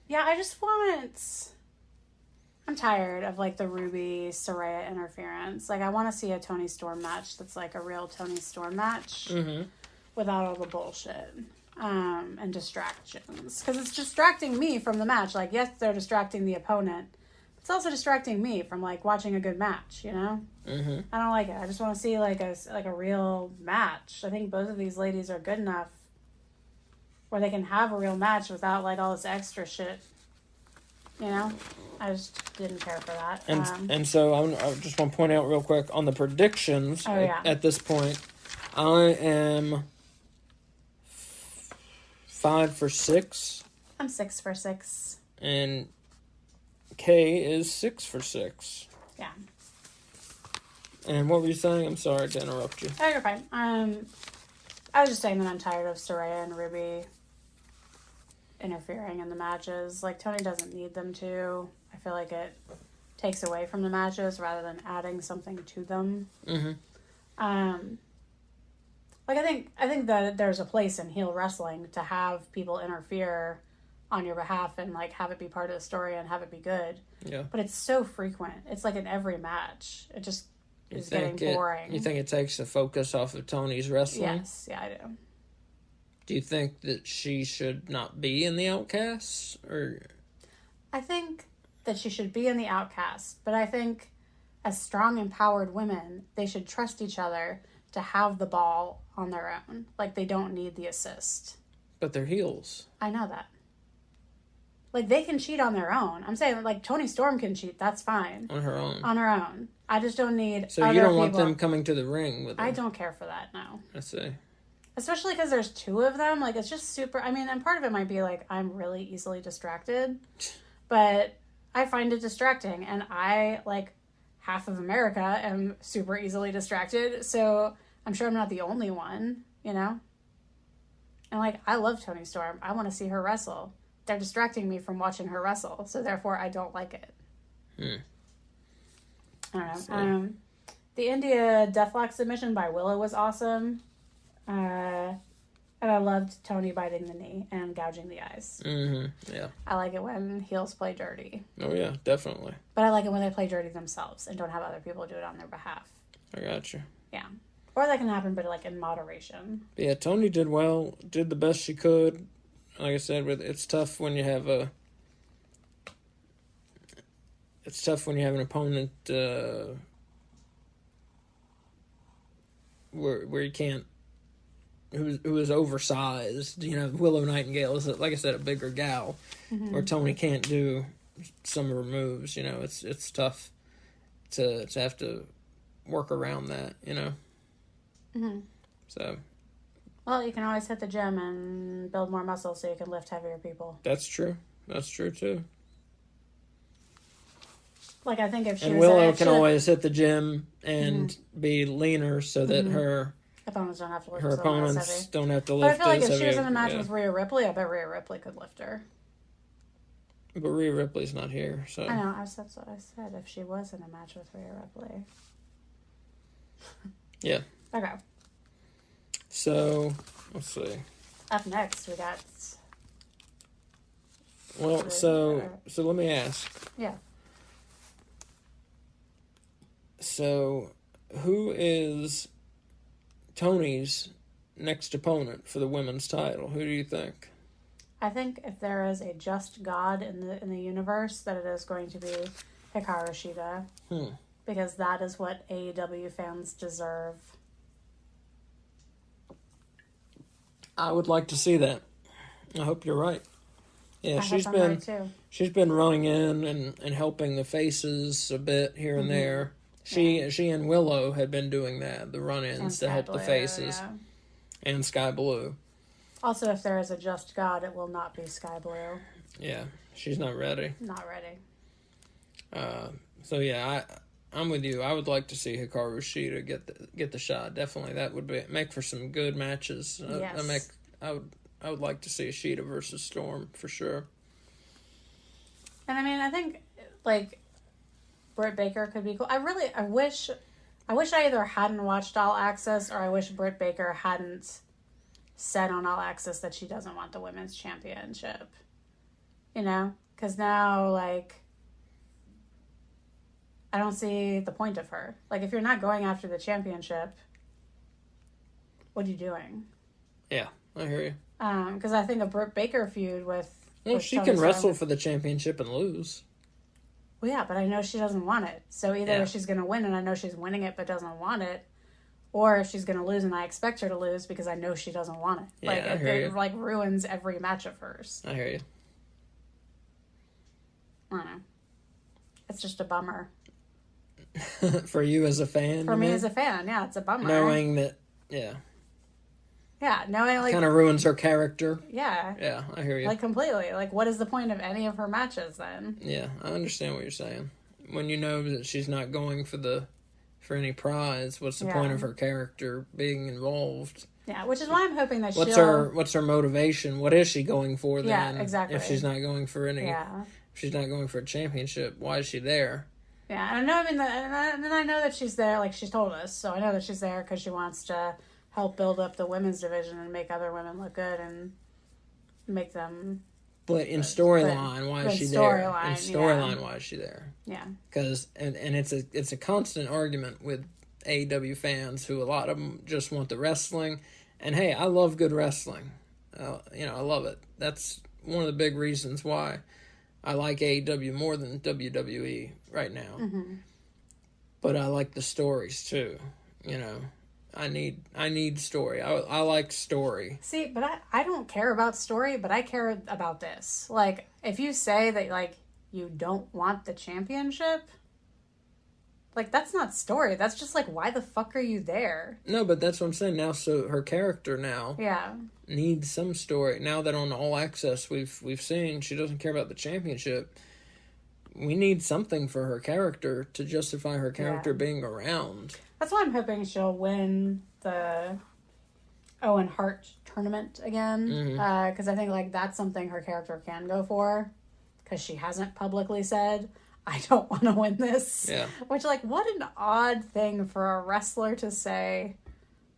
Yeah, I just want... I'm tired of, the Ruby Saraya interference. I want to see a Tony Storm match that's, a real Tony Storm match without all the bullshit and distractions. Because it's distracting me from the match. Yes, they're distracting the opponent. It's also distracting me from, watching a good match, Mm-hmm. I don't like it. I just want to see, a real match. I think both of these ladies are good enough where they can have a real match without all this extra shit. I just didn't care for that. And so I just want to point out real quick on the predictions. At this point, I am 5 for 6. I'm 6 for 6. And Kay is 6 for 6. Yeah. And what were you saying? I'm sorry to interrupt you. Oh, you're fine. I was just saying that I'm tired of Saraya and Ruby interfering in the matches. Tony doesn't need them to. I feel like it takes away from the matches rather than adding something to them. Mm-hmm. I think that there's a place in heel wrestling to have people interfere on your behalf and have it be part of the story and have it be good. Yeah. But it's so frequent. It's in every match. It just is getting boring. You think it takes the focus off of Tony's wrestling? Yes, yeah, I do. Do you think that she should not be in the Outcasts? Or I think that she should be in the Outcasts, but I think as strong, empowered women, they should trust each other to have the ball on their own. They don't need the assist. But they're heels. I know that. They can cheat on their own. I'm saying, Tony Storm can cheat. That's fine. On her own. On her own. I just don't need So you don't want them coming to the ring with them? I don't care for that, no. I see. Especially because there's 2 of them. It's just super... and part of it might be, I'm really easily distracted. But I find it distracting. And I, half of America, am super easily distracted. So I'm sure I'm not the only one, And, I love Toni Storm. I want to see her wrestle. They're distracting me from watching her wrestle. So, therefore, I don't like it. I don't know. The India Deathlock submission by Willow was awesome. And I loved Tony biting the knee and gouging the eyes. Mm-hmm. Yeah. I like it when heels play dirty. Oh, yeah, definitely. But I like it when they play dirty themselves and don't have other people do it on their behalf. I got you. Yeah. Or that can happen, but like in moderation. But yeah, Tony did well, did the best she could. Like I said, it's tough when you have an opponent where you can't, who is oversized. You know, Willow Nightingale is, like I said, a bigger gal, where Tony can't do some of her moves. You know, it's tough to have to work around that. You know. Mm-hmm. So. Well, you can always hit the gym and build more muscle so you can lift heavier people. That's true. That's true too. Like, I think if she and was Willow can always hit the gym and be leaner so that her opponents don't have to lift her so opponents heavy. don't have to But I lift. feel like as if she was heavy. in a match with Rhea Ripley, I bet Rhea Ripley could lift her. But Rhea Ripley's not here, so I know. That's what I said. If she was in a match with Rhea Ripley. yeah. Okay. So let's see. Up next, we got. Well, so let me ask. Yeah. So, who is Tony's next opponent for the women's title? Who do you think? I think if there is a just God in the universe, that it is going to be Hikaru Shida. Because that is what AEW fans deserve. I would like to see that. I hope you're right. Yeah, she's been running in and helping the faces a bit here and there. She and Willow had been doing that, the run-ins to help the faces. Yeah. And Sky Blue. Also, if there is a just God, it will not be Sky Blue. Yeah, she's not ready. Not ready. So yeah, I'm with you. I would like to see Hikaru Shida get the shot. Definitely, that would make for some good matches. Yes. I would like to see a Shida versus Storm for sure. And I mean, I think like Britt Baker could be cool. I wish I either hadn't watched All Access or I wish Britt Baker hadn't said on All Access that she doesn't want the women's championship. You know? Because now, like, I don't see the point of her. Like, if you're not going after the championship, what are you doing? Yeah, I hear you. Because I think a Britt Baker feud with... Well, she can wrestle for the championship and lose. Well, yeah, but I know she doesn't want it. So either she's going to win and I know she's winning it but doesn't want it, or if she's going to lose and I expect her to lose because I know she doesn't want it. Yeah, like, I hear you. Like, ruins every match of hers. I hear you. I don't know. It's just a bummer. For you as a fan? For me as a fan, yeah, it's a bummer. Knowing that, yeah. Yeah, knowing, like... kind of ruins her character. Yeah. Yeah, I hear you. Like, completely. Like, what is the point of any of her matches, then? Yeah, I understand what you're saying. When you know that she's not going for any prize, what's the point of her character being involved? Yeah, which is why I'm hoping that what's her motivation? What is she going for then? Yeah, exactly. If she's not going for if she's not going for a championship, why is she there? Yeah, I know. I mean, and I know that she's there. Like, she's told us, so I know that she's there because she wants to help build up the women's division and make other women look good and make them. But in storyline, why is she there? In storyline, why is she there? Yeah. Because and it's a constant argument with AEW fans who a lot of them just want the wrestling, and hey, I love good wrestling. I love it. That's one of the big reasons why I like AEW more than WWE right now. Mm-hmm. But I like the stories too. You know, I need story. I like story. See, but I don't care about story, but I care about this. Like, if you say that, like, you don't want the championship, like, that's not story. That's just, like, why the fuck are you there? No, but that's what I'm saying now. So her character now needs some story. Now that on All Access we've seen she doesn't care about the championship, we need something for her character to justify her character being around. That's why I'm hoping she'll win the Owen Hart tournament again. Because I think, like, that's something her character can go for. Because she hasn't publicly said, I don't want to win this. Yeah. Which, like, what an odd thing for a wrestler to say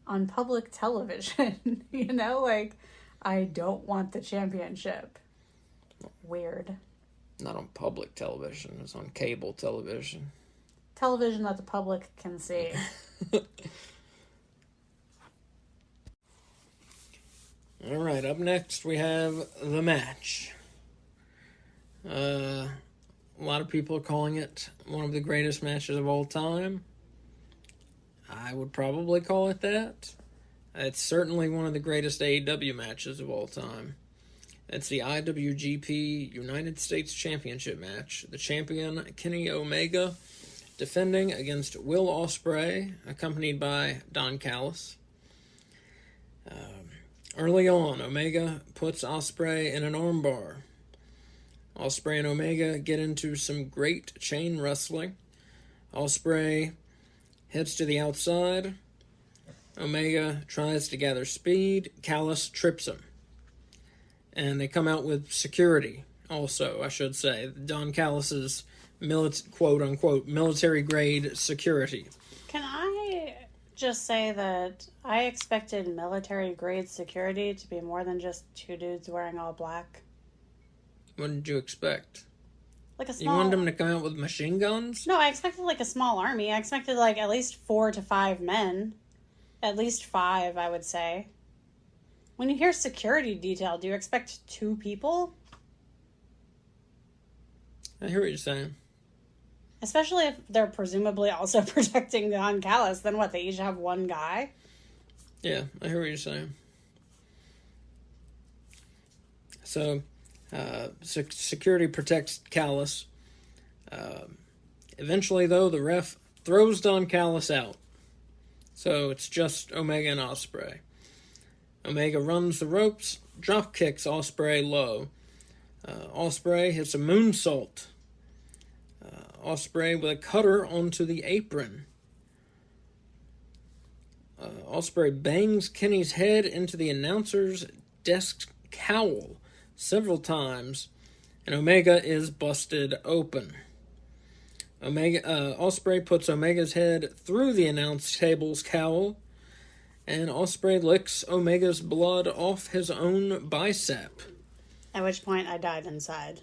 on public television. You know, like, I don't want the championship. Weird. Not on public television. It's on cable television. Television that the public can see. All right, up next we have the match. A lot of people are calling it one of the greatest matches of all time. I would probably call it that. It's certainly one of the greatest AEW matches of all time. It's the IWGP United States Championship match. The champion, Kenny Omega, defending against Will Ospreay, accompanied by Don Callis. Early on, Omega puts Ospreay in an armbar. Ospreay and Omega get into some great chain wrestling. Ospreay heads to the outside. Omega tries to gather speed. Callis trips him. And they come out with security also, I should say. Don Callis' quote-unquote military-grade security. Can I just say that I expected military-grade security to be more than just two dudes wearing all black? What did you expect? Like a small... You wanted them to come out with machine guns? No, I expected like a small army. I expected like at least 4 to 5 men. At least 5, I would say. When you hear security detail, do you expect 2 people? I hear what you're saying. Especially if they're presumably also protecting Don Callis. Then what, they each have 1 guy? Yeah, I hear what you're saying. So, security protects Callis. Eventually, though, the ref throws Don Callis out. So it's just Omega and Ospreay. Omega runs the ropes, drop kicks Ospreay low. Ospreay hits a moonsault. Ospreay with a cutter onto the apron. Ospreay bangs Kenny's head into the announcer's desk cowl several times, and Omega is busted open. Ospreay puts Omega's head through the announce table's cowl, and Ospreay licks Omega's blood off his own bicep. At which point I died inside.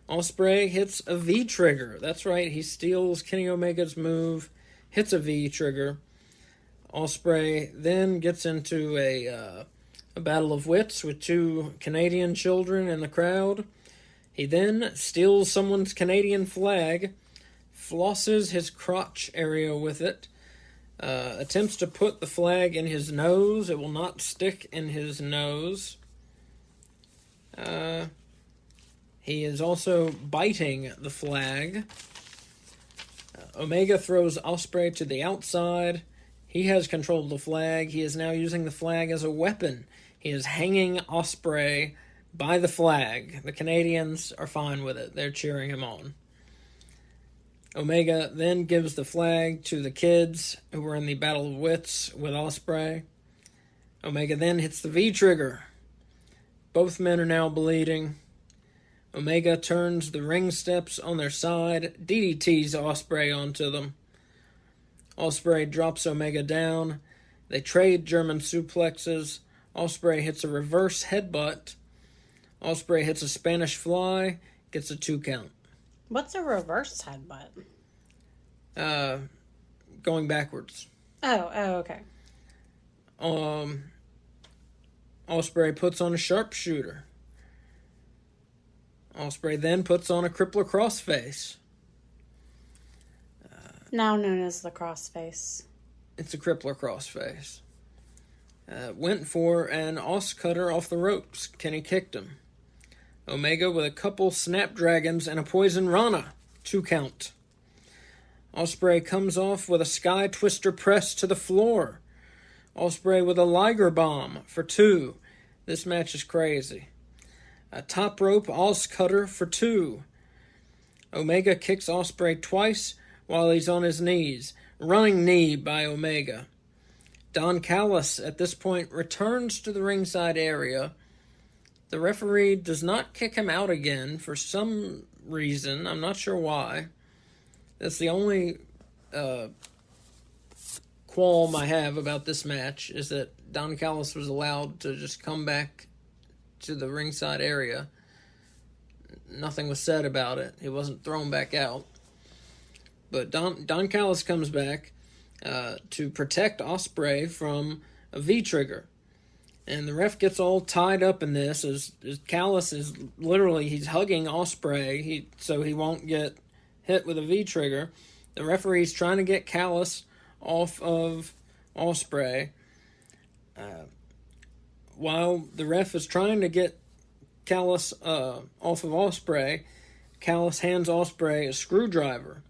Ospreay hits a V-trigger. That's right, he steals Kenny Omega's move, hits a V-trigger. Ospreay then gets into a battle of wits with 2 Canadian children in the crowd. He then steals someone's Canadian flag, flosses his crotch area with it, attempts to put the flag in his nose. It will not stick in his nose. He is also biting the flag. Omega throws Ospreay to the outside. He has control of the flag. He is now using the flag as a weapon. He is hanging Ospreay by the flag. The Canadians are fine with it. They're cheering him on. Omega then gives the flag to the kids who were in the Battle of Wits with Ospreay. Omega then hits the V-trigger. Both men are now bleeding. Omega turns the ring steps on their side, DDTs Ospreay onto them. Ospreay drops Omega down. They trade German suplexes. Ospreay hits a reverse headbutt. Ospreay hits a Spanish fly, gets a 2 count. What's a reverse headbutt? Going backwards. Oh, okay. Ospreay puts on a sharpshooter. Ospreay then puts on a crippler crossface. Now known as the crossface. It's a crippler crossface. Went for an os cutter off the ropes. Kenny kicked him. Omega with a couple snapdragons and a poison rana. 2 count. Ospreay comes off with a sky twister press to the floor. Ospreay with a Liger bomb for 2. This match is crazy. A top rope os cutter for 2. Omega kicks Ospreay twice while he's on his knees. Running knee by Omega. Don Callis at this point returns to the ringside area. The referee does not kick him out again for some reason. I'm not sure why. That's the only qualm I have about this match is that Don Callis was allowed to just come back to the ringside area. Nothing was said about it. He wasn't thrown back out. But Don Callis comes back to protect Ospreay from a V-trigger. And the ref gets all tied up in this as Callis is literally, he's hugging Ospreay so he won't get hit with a V-trigger. The referee's trying to get Callis off of Ospreay. While the ref is trying to get Callis off of Ospreay, Callis hands Ospreay a screwdriver.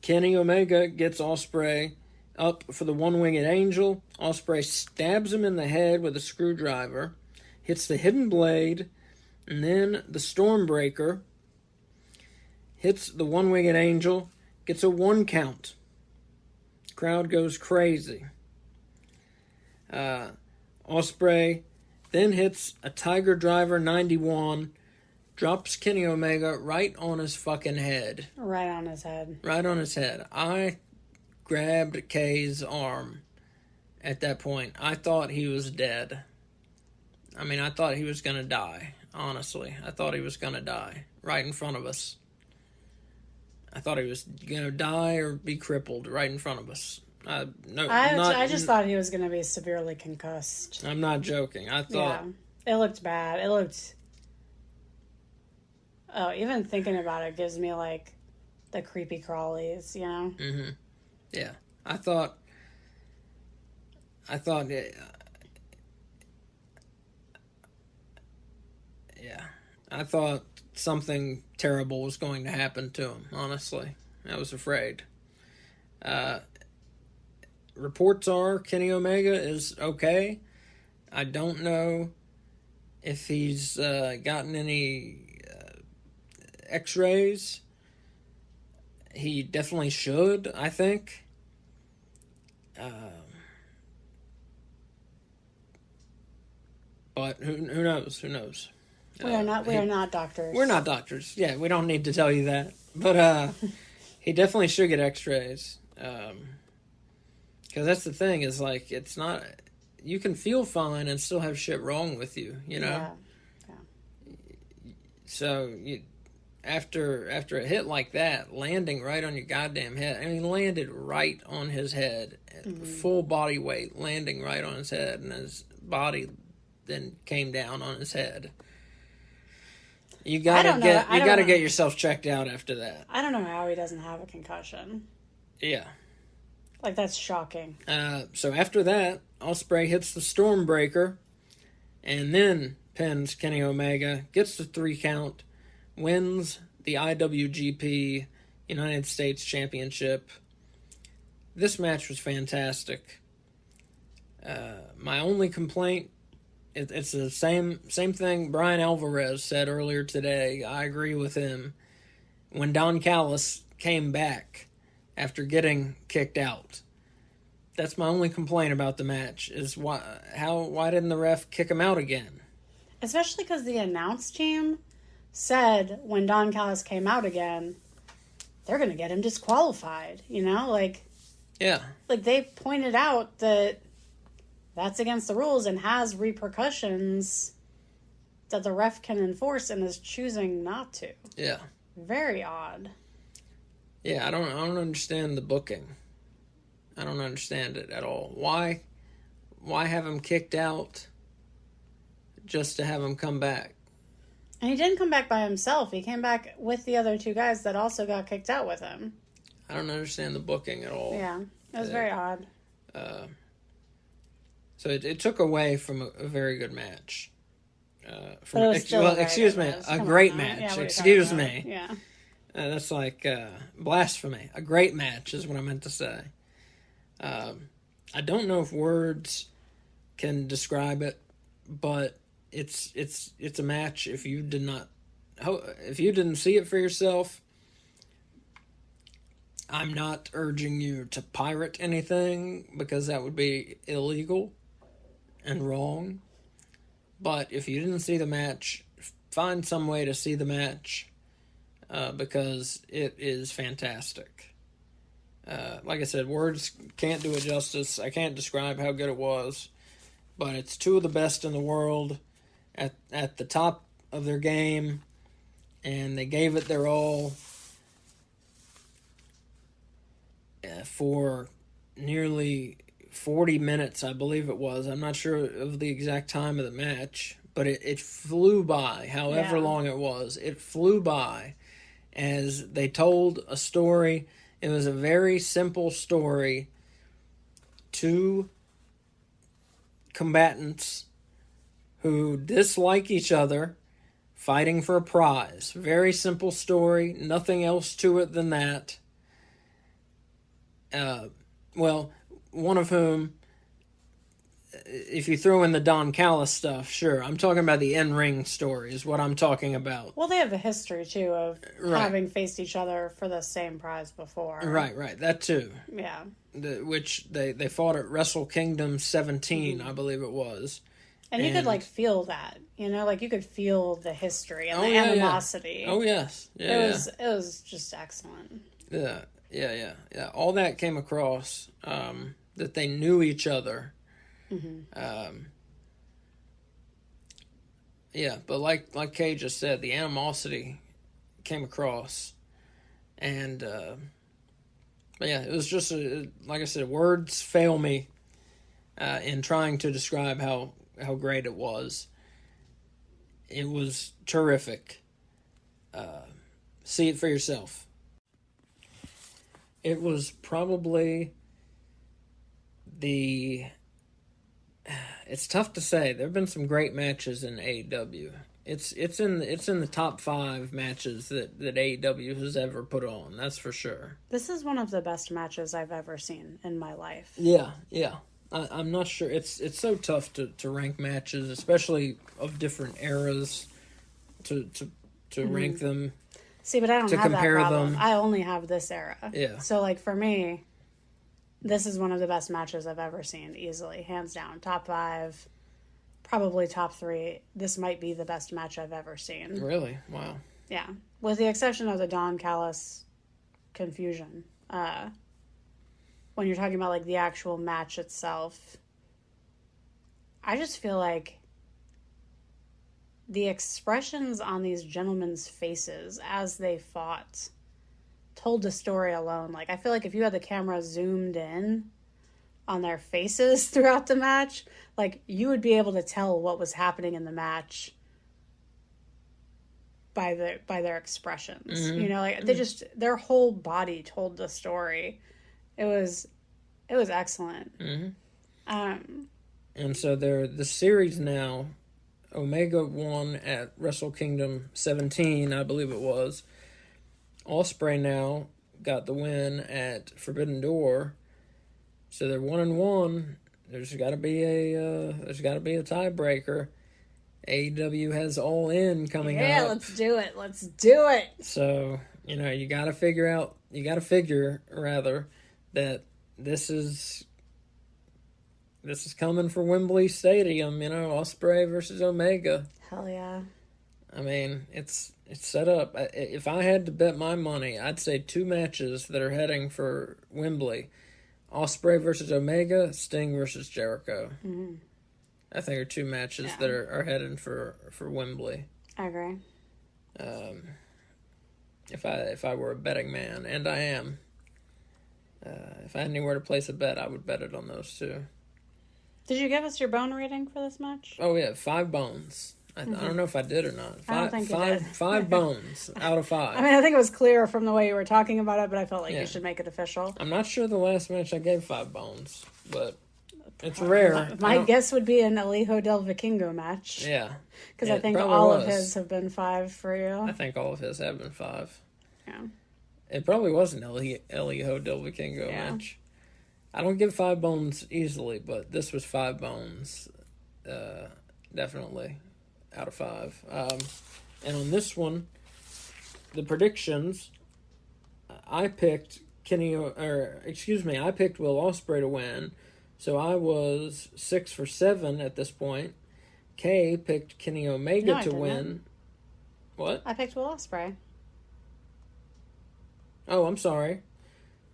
Kenny Omega gets Ospreay up for the one-winged angel. Ospreay stabs him in the head with a screwdriver, hits the hidden blade, and then the Stormbreaker hits the one-winged angel, gets a 1 count. Crowd goes crazy. Ospreay then hits a Tiger Driver 91, drops Kenny Omega right on his fucking head. Right on his head. Right on his head. I grabbed Kay's arm at that point. I thought he was dead. I mean, I thought he was going to die, honestly. I thought he was going to die right in front of us. I thought he was going to die or be crippled right in front of us. I just thought he was going to be severely concussed. I'm not joking. I thought... Yeah, it looked bad. It looked... Oh, even thinking about it gives me, like, the creepy crawlies, you know? Mm-hmm. Yeah. I thought... Yeah. I thought something terrible was going to happen to him, honestly. I was afraid. Reports are Kenny Omega is okay. I don't know if he's gotten any x-rays. He definitely should, I think. But who knows? Who knows? We are not doctors. We're not doctors. Yeah, we don't need to tell you that. But he definitely should get x-rays. Because that's the thing, is like, it's not, you can feel fine and still have shit wrong with you, you know? Yeah. So, after a hit like that, landing right on your goddamn head, I mean, landed right on his head, full body weight, landing right on his head, and his body then came down on his head. You gotta get yourself checked out after that. I don't know how he doesn't have a concussion. Yeah. Like, that's shocking. So after that, Ospreay hits the Stormbreaker, and then pins Kenny Omega, gets the 3 count, wins the IWGP United States Championship. This match was fantastic. My only complaint, it's the same thing Brian Alvarez said earlier today. I agree with him. When Don Callis came back after getting kicked out. That's my only complaint about the match, is why didn't the ref kick him out again? Especially because the announce team said when Don Callis came out again, they're going to get him disqualified, you know? Like, yeah. Like, they pointed out that that's against the rules and has repercussions that the ref can enforce and is choosing not to. Yeah. Very odd. Yeah, I don't understand the booking. I don't understand it at all. Why have him kicked out just to have him come back? And he didn't come back by himself. He came back with the other 2 guys that also got kicked out with him. I don't understand the booking at all. Yeah, it was very odd. So it took away from a very good match. A great match. Yeah, excuse me. Yeah. That's like blasphemy. A great match is what I meant to say. I don't know if words can describe it, but it's a match. If you didn't see it for yourself, I'm not urging you to pirate anything, because that would be illegal and wrong. But if you didn't see the match, find some way to see the match, because it is fantastic. Like I said, words can't do it justice. I can't describe how good it was, but it's two of the best in the world at the top of their game, and they gave it their all for nearly 40 minutes, I believe it was. I'm not sure of the exact time of the match, but it flew by, however long it was. It flew by as they told a story. It was a very simple story. Two combatants who dislike each other fighting for a prize. Very simple story. Nothing else to it than that. Well, one of whom, if you throw in the Don Callis stuff, sure. I'm talking about the in-ring story is what I'm talking about. Well, they have a history, too, of having faced each other for the same prize before. Right. That, too. Yeah. Which they fought at Wrestle Kingdom 17, I believe it was. And you could, like, feel that. You know, like, you could feel the history and the animosity. Yeah. Oh, yes. It was just excellent. Yeah. All that came across, that they knew each other. But like Kay just said, the animosity came across. And, but yeah, it was just, like I said, words fail me in trying to describe how great it was. It was terrific. See it for yourself. It was probably it's tough to say. There have been some great matches in AEW. It's in the top 5 matches that AEW has ever put on. That's for sure. This is one of the best matches I've ever seen in my life. Yeah. I'm not sure. It's so tough to rank matches, especially of different eras, to rank them. See, but I don't have that problem. Them. I only have this era. Yeah. So, like, for me, this is one of the best matches I've ever seen, easily. Hands down. Top 5, probably top 3. This might be the best match I've ever seen. Really? Wow. Yeah. With the exception of the Don Callis confusion. When you're talking about, like, the actual match itself, I just feel like the expressions on these gentlemen's faces as they fought told the story alone. Like, I feel like if you had the camera zoomed in on their faces throughout the match, like, you would be able to tell what was happening in the match by their expressions. You know, like, they just, their whole body told the story. It was excellent. And so the series now, Omega won at Wrestle Kingdom 17, I believe it was. Ospreay now got the win at Forbidden Door, so they're 1-1. There's got to be a tiebreaker. AEW has All In coming up. Yeah, let's do it. So you got to figure that this is coming for Wembley Stadium. Ospreay versus Omega. Hell yeah. I mean, it's set up. If I had to bet my money, I'd say 2 matches that are heading for Wembley. Ospreay versus Omega, Sting versus Jericho. I think are 2 matches that are heading for Wembley. I agree. If I were a betting man, and I am, if I had anywhere to place a bet, I would bet it on those 2. Did you give us your bone rating for this match? Oh yeah, 5 bones. I don't know if I did or not. I don't think you did. 5 bones out of 5. I mean, I think it was clear from the way you were talking about it, but I felt like you should make it official. I'm not sure the last match I gave 5 bones, but it's rare. My guess would be an Elijo del Vikingo match. Yeah. Because I think all of his have been 5 for you. I think all of his have been 5. Yeah. It probably was an Elijo del Vikingo match. I don't give 5 bones easily, but this was 5 bones. Definitely. Out of 5. And on this one, the predictions, I picked Will Ospreay to win, so I was 6 for 7 at this point. Kay picked Kenny Omega to win. What? I picked Will Ospreay. Oh, I'm sorry.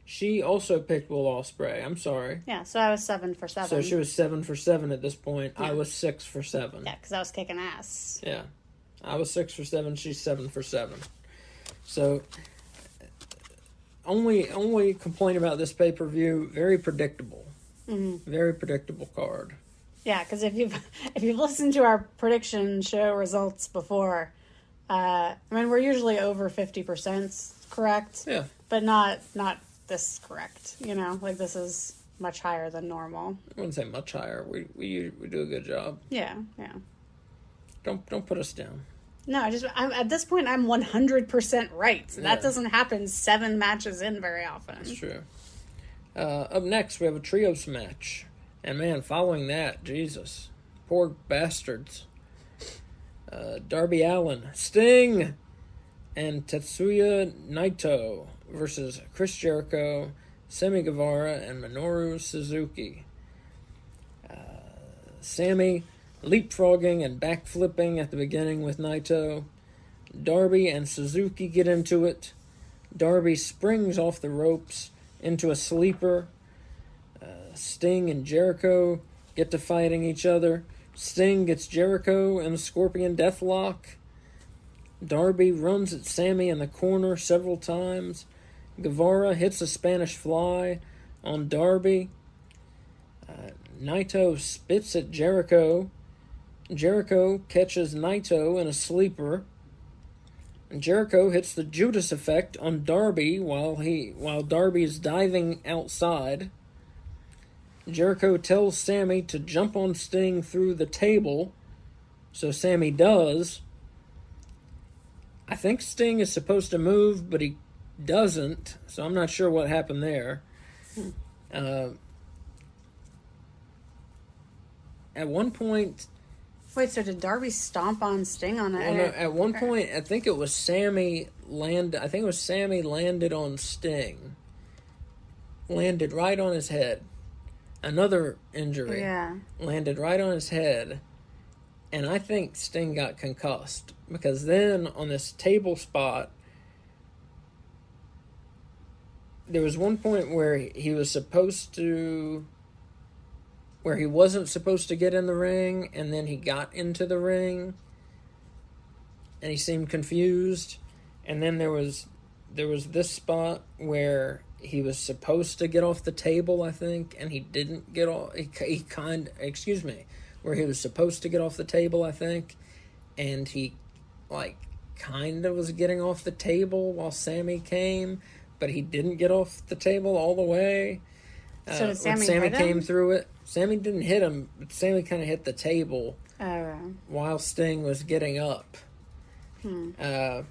She also picked Will Ospreay. I'm sorry. Yeah, so I was 7 for 7. So she was 7 for 7 at this point. Yeah. I was 6 for 7. Yeah, because I was kicking ass. Yeah. I was 6 for 7. She's 7 for 7. So, only complaint about this pay-per-view, very predictable. Mm-hmm. Very predictable card. Yeah, because if you've listened to our prediction show results before, we're usually over 50% correct. Yeah. But not this correct. Like this is much higher than normal. I wouldn't say much higher. We do a good job. Yeah. Don't put us down. No, I'm at this point I'm 100% right. So that Yeah. doesn't happen 7 matches in very often. That's true. Up next, we have a trios match. And man, following that, Jesus. Poor bastards. Darby Allin, Sting, and Tetsuya Naito versus Chris Jericho, Sammy Guevara, and Minoru Suzuki. Sammy leapfrogging and backflipping at the beginning with Naito. Darby and Suzuki get into it. Darby springs off the ropes into a sleeper. Sting and Jericho get to fighting each other. Sting gets Jericho in a Scorpion Deathlock. Darby runs at Sammy in the corner several times. Guevara hits a Spanish Fly on Darby. Naito spits at Jericho. Jericho catches Naito in a sleeper. Jericho hits the Judas effect on Darby while Darby is diving outside. Jericho tells Sammy to jump on Sting through the table, so Sammy does. I think Sting is supposed to move, but he doesn't, so I'm not sure what happened there. At one point... Wait, so did Darby stomp on Sting on it? Well, no, at one point, I think it was Sammy landed on Sting. Landed right on his head. Another injury. Yeah. Landed right on his head. And I think Sting got concussed. Because then, on this table spot, there was one point where he was supposed to... where he wasn't supposed to get in the ring, and then he got into the ring, and he seemed confused. And then there was this spot where he was supposed to get off the table, I think, and he didn't get off. Where he was supposed to get off the table, I think, and he kind of was getting off the table while Sammy came, but he didn't get off the table all the way. So did Sammy when Sammy hit came him? through it. Sammy didn't hit him, but Sammy kind of hit the table while Sting was getting up. So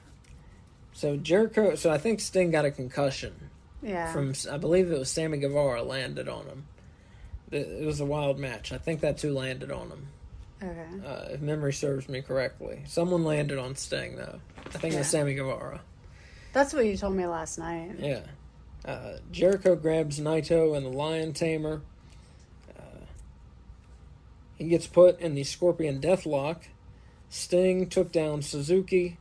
I think Sting got a concussion. Yeah. I believe it was Sammy Guevara landed on him. It was a wild match. I think that too landed on him. Okay. If memory serves me correctly. Someone landed on Sting, though. I think it was Sammy Guevara. That's what you told me last night. Yeah. Jericho grabs Naito and the Lion Tamer. He gets put in the Scorpion Deathlock. Sting took down Suzuki.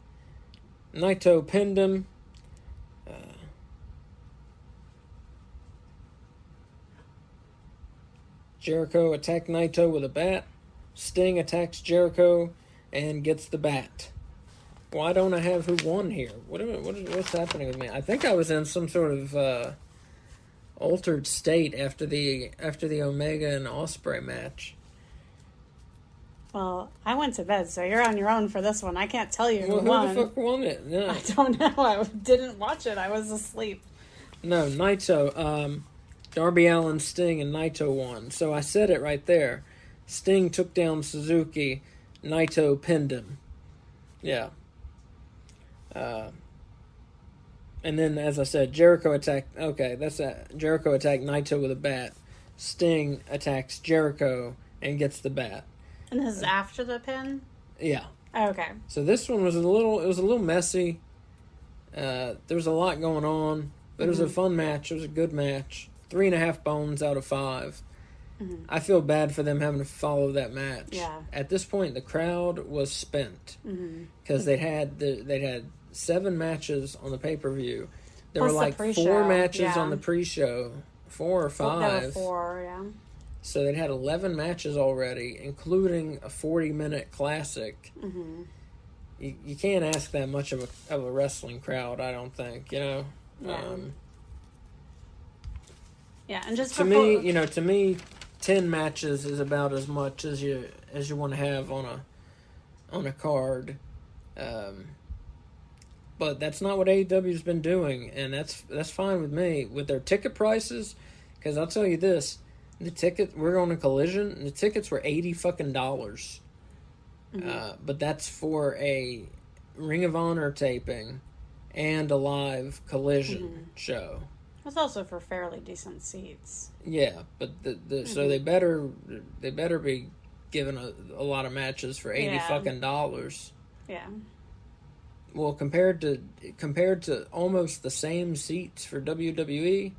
Naito pinned him. Jericho attacked Naito with a bat. Sting attacks Jericho and gets the bat. Why don't I have who won here? What's happening with me? I think I was in some sort of altered state after the Omega and Ospreay match. Well, I went to bed, so you're on your own for this one. I can't tell you who Who won. the fuck won it? No. I don't know. I didn't watch it. I was asleep. No, Naito. Darby Allin, Sting, and Naito won. So I said it right there. Sting took down Suzuki. Naito pinned him. Yeah. And then, as I said, Jericho attacked... Okay, that's that. Jericho attacked Naito with a bat. Sting attacks Jericho and gets the bat. And this is after the pin? Yeah. Oh, okay. So this one was a little messy. There was a lot going on, but it was a fun match. It was a good match. 3.5 bones out of 5. Mm-hmm. I feel bad for them having to follow that match. Yeah. At this point, the crowd was spent because they'd had 7 matches on the pay-per-view. There were Plus the like pre-show, 4 matches yeah. on the pre-show. 4 or 5. There were 4, yeah. So they'd had 11 matches already, including a 40-minute classic. Mm-hmm. You can't ask that much of a wrestling crowd, I don't think, you know? Yeah. Yeah, and just to me, 10 matches is about as much as you want to have on a card. But that's not what AEW's been doing, and that's fine with me. With their ticket prices, because I'll tell you this, we're going to Collision, and the tickets were $80 dollars. But that's for a Ring of Honor taping and a live Collision show. It's also for fairly decent seats. Yeah, but so they better be giving a lot of matches for $80 dollars. Yeah. Well, compared to almost the same seats for WWE,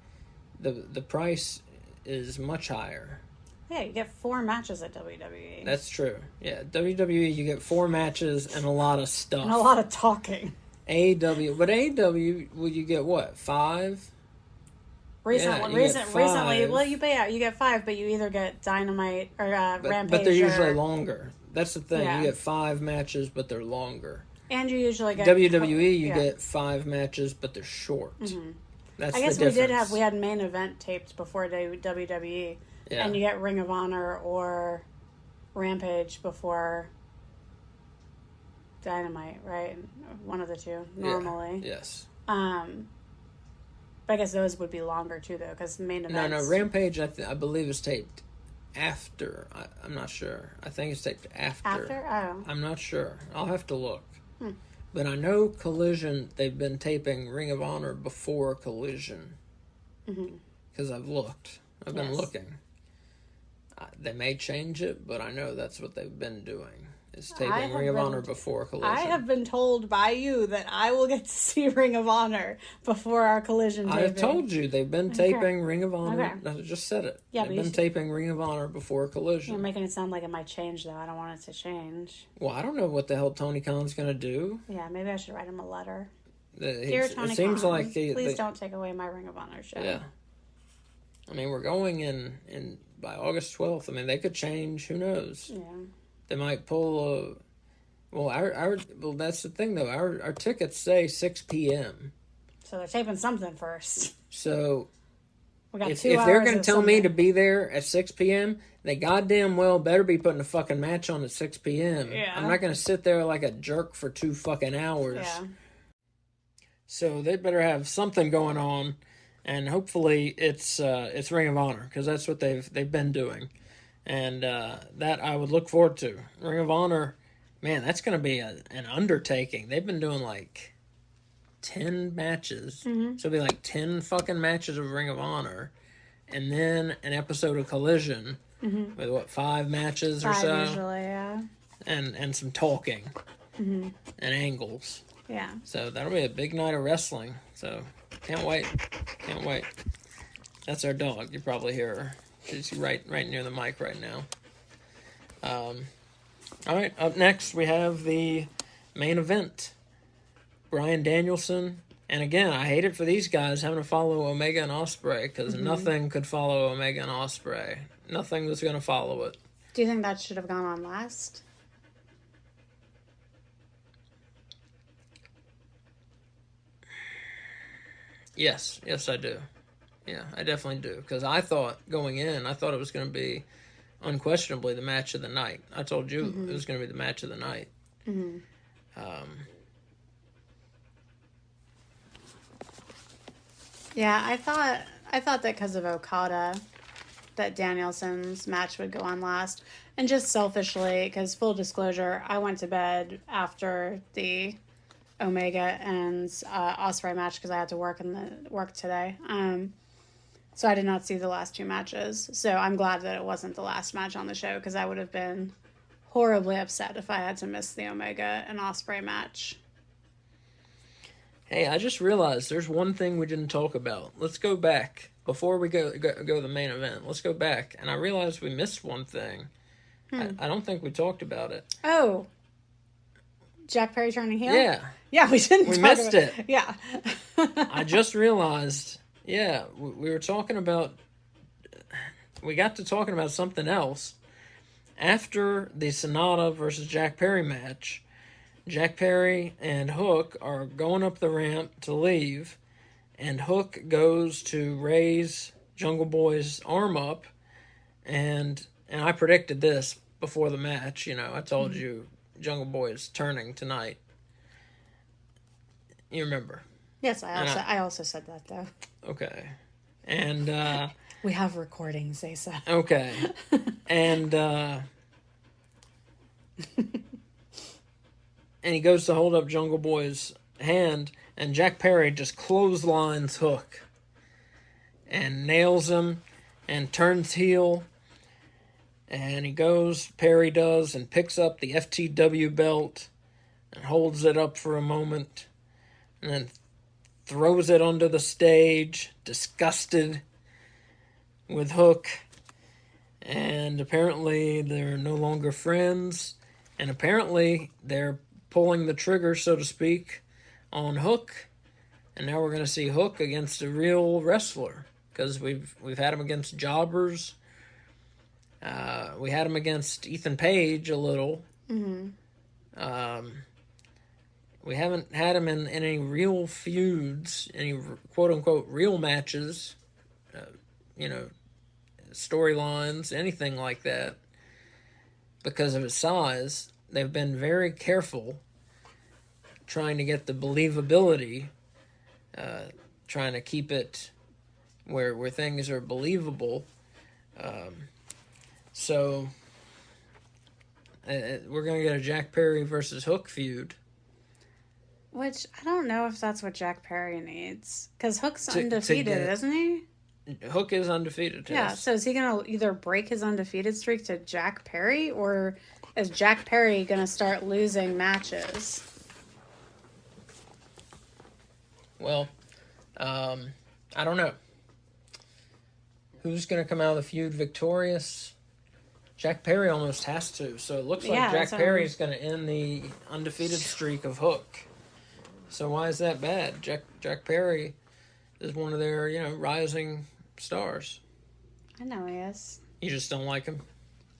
the price is much higher. Yeah, you get 4 matches at WWE. That's true. Yeah, WWE you get 4 matches and a lot of stuff. And a lot of talking. AEW, well, you get what, 5? Recently, well, you get 5, but you either get Dynamite or Rampage. But they're usually longer. That's the thing. Yeah. You get 5 matches, but they're longer. And you usually get WWE. You get 5 matches, but they're short. Mm-hmm. That's I guess the difference. we had main event taped before WWE, and you get Ring of Honor or Rampage before Dynamite, right? One of the two normally. Yeah. Yes. But I guess those would be longer too, though, because main events. No, Rampage. I believe is taped after. I'm not sure. I think it's taped after. After? Oh. I'm not sure. I'll have to look. But I know Collision. They've been taping Ring of Honor before Collision. Because I've looked. I've been looking. They may change it, but I know that's what they've been doing. Is taping Ring of Honor before Collision. I have been told by you that I will get to see Ring of Honor before our Collision taping. I have told you they've been taping Ring of Honor. Okay. I just said it. Yeah, they've been taping Ring of Honor before Collision. You're making it sound like it might change, though. I don't want it to change. Well, I don't know what the hell Tony Khan's going to do. Yeah, maybe I should write him a letter. Dear Tony it seems Khan, like please don't take away my Ring of Honor show. Yeah. I mean, we're going in by August 12th. I mean, they could change. Who knows? Yeah. They might pull a... Well, that's the thing, though. Our tickets say 6 p.m. So they're taping something first. So we got if 2 hours they're going to tell something. me to be there at 6 p.m., they goddamn well better be putting a fucking match on at 6 p.m. Yeah. I'm not going to sit there like a jerk for 2 fucking hours. Yeah. So they better have something going on, and hopefully it's Ring of Honor, because that's what they've been doing, and that I would look forward to. Ring of Honor, man, that's going to be an undertaking. They've been doing like 10 matches, so it'll be like 10 fucking matches of Ring of Honor, and then an episode of Collision with what, 5 matches or 5 so, usually, yeah, and some talking and angles. Yeah. So that'll be a big night of wrestling. So can't wait. That's our dog. You probably hear her. She's right near the mic right now. All right. Up next we have the main event. Bryan Danielson. And again, I hate it for these guys having to follow Omega and Ospreay, because nothing could follow Omega and Ospreay. Nothing was going to follow it. Do you think that should have gone on last? Yes, I do. Yeah, I definitely do. Because I thought, going in, it was going to be unquestionably the match of the night. I told you it was going to be the match of the night. Yeah, I thought that because of Okada, that Danielson's match would go on last. And just selfishly, because full disclosure, I went to bed after the Omega and Ospreay match because I had to work today. So I did not see the last 2 matches. So I'm glad that it wasn't the last match on the show, because I would have been horribly upset if I had to miss the Omega and Ospreay match. Hey, I just realized there's one thing we didn't talk about. Let's go back. Before we go to the main event, let's go back. And I realized we missed one thing. I don't think we talked about it. Oh. Jack Perry turning heel? Yeah. Yeah, we didn't We talk missed about it. Yeah. I just realized, yeah, we were talking about, we got to talking about something else. After the Sonata versus Jack Perry match, Jack Perry and Hook are going up the ramp to leave, and Hook goes to raise Jungle Boy's arm up, and I predicted this before the match. I told you Jungle Boy is turning tonight. You remember? Yes, I also said that though. Okay. And we have recordings, they said. Okay. And and he goes to hold up Jungle Boy's hand, and Jack Perry just clotheslines Hook and nails him and turns heel. And he goes, Perry does, and picks up the FTW belt and holds it up for a moment and then throws it onto the stage, disgusted with Hook. And apparently they're no longer friends. And apparently they're pulling the trigger, so to speak, on Hook. And now we're going to see Hook against a real wrestler. Because we've had him against jobbers. We had him against Ethan Page a little. Mm-hmm. We haven't had him in any real feuds, any quote-unquote real matches, storylines, anything like that. Because of his size, they've been very careful trying to get the believability, trying to keep it where things are believable. So we're going to get a Jack Perry versus Hook feud. Which, I don't know if that's what Jack Perry needs. Because Hook's undefeated, isn't he? Hook is undefeated. Yeah, so is he going to either break his undefeated streak to Jack Perry, or is Jack Perry going to start losing matches? Well, I don't know. Who's going to come out of the feud victorious? Jack Perry almost has to. So it looks like Jack Perry is going to end the undefeated streak of Hook. So why is that bad? Jack Perry is one of their, rising stars. I know he is. You just don't like him?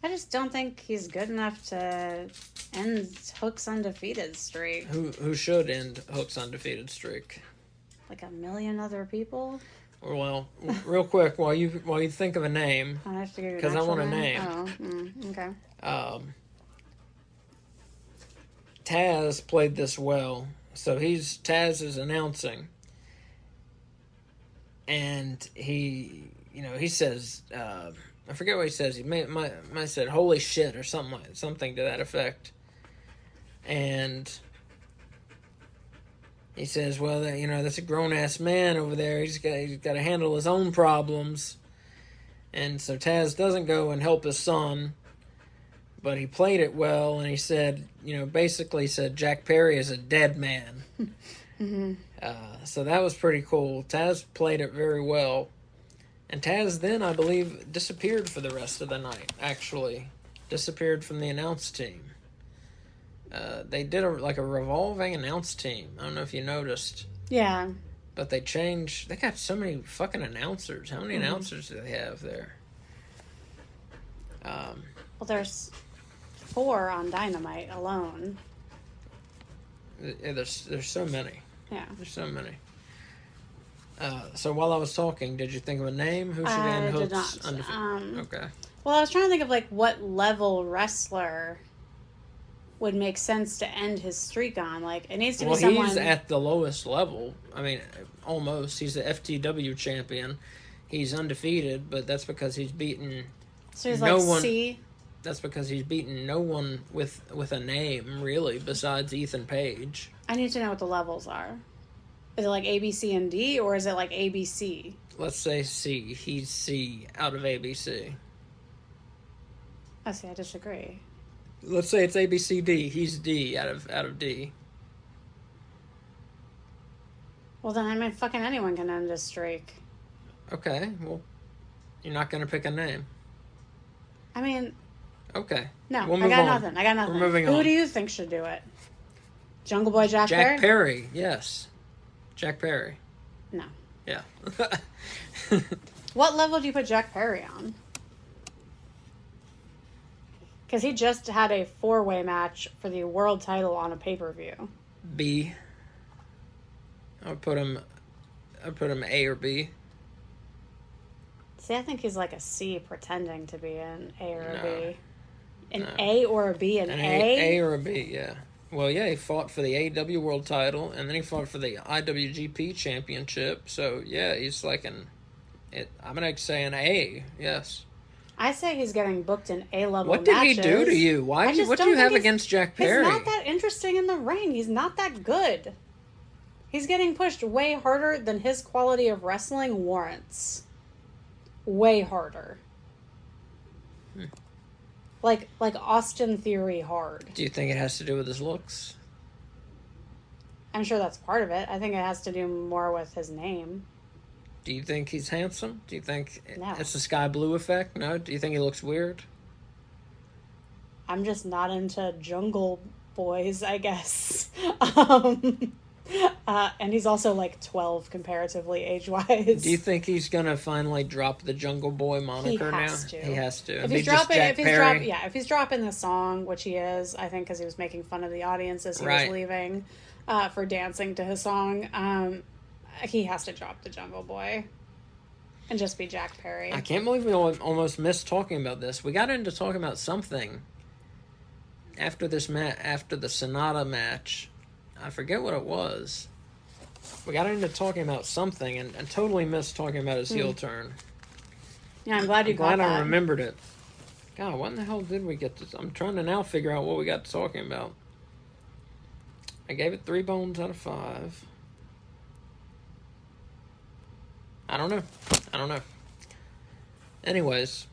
I just don't think he's good enough to end Hook's undefeated streak. Who should end Hook's undefeated streak? Like a million other people? Well, real quick, while you think of a name, because I want a name. Oh, okay. Taz played this well, so Taz is announcing, and he says, I forget what he says. He might said "holy shit" or something to that effect, and he says, well, that's a grown-ass man over there. He's got to handle his own problems. And so Taz doesn't go and help his son, but he played it well, and he said, basically said Jack Perry is a dead man. Mm-hmm. So that was pretty cool. Taz played it very well. And Taz then, I believe, disappeared for the rest of the night, actually. Disappeared from the announce team. They did a revolving announce team. I don't know if you noticed. Yeah. But they changed. They got so many fucking announcers. How many announcers do they have there? Well, there's 4 on Dynamite alone. There's so many. Yeah. There's so many. So while I was talking, did you think of a name? Who should end Hook's undefeated? Okay. Well, I was trying to think of what level wrestler would make sense to end his streak on. It needs to be someone... Well, he's at the lowest level. I mean, almost. He's the FTW champion. He's undefeated, but that's because he's beaten... So he's C? That's because he's beaten no one with a name, really, besides Ethan Page. I need to know what the levels are. Is it A, B, C, and D, or is it ABC? Let's say C. He's C out of ABC. I see, I disagree. Let's say it's ABCD. He's D out of D. Well, then, fucking anyone can end this streak. Okay, well, you're not going to pick a name. Okay. No, I got nothing. We're moving on. Who do you think should do it? Jungle Boy Jack Perry? Jack Perry, yes. Jack Perry. No. Yeah. What level do you put Jack Perry on? Because he just had a 4-way match for the world title on a pay-per-view. B. I'd put him A or B. See, I think he's like a C pretending to be an A or a B. An No. A or a B? An A or a B, yeah. Well, yeah, he fought for the AEW world title, and then he fought for the IWGP championship. So, yeah, he's like I'm going to say an A, yes. I say he's getting booked in A-level What did matches. he do to you? What do you have against Jack Perry? He's not that interesting in the ring. He's not that good. He's getting pushed way harder than his quality of wrestling warrants. Way harder. Like Austin Theory hard. Do you think it has to do with his looks? I'm sure that's part of it. I think it has to do more with his name. Do you think he's handsome? Do you think No. it's the sky blue effect? No? Do you think he looks weird? I'm just not into jungle boys, I guess. And he's also like 12 comparatively age-wise. Do you think he's gonna finally drop the Jungle Boy moniker now? He has to. If he's dropping the song, which he is, I think, because he was making fun of the audience as he was leaving for dancing to his song. He has to drop the Jungle Boy and just be Jack Perry. I can't believe we almost missed talking about this. We got into talking about something after this after the Sonata match. I forget what it was. We got into talking about something and totally missed talking about his heel turn. Yeah, I'm glad you got that. I remembered it. God, what in the hell did we get to... I'm trying to now figure out what we got to talking about. I gave it 3 bones out of 5. I don't know. Anyways,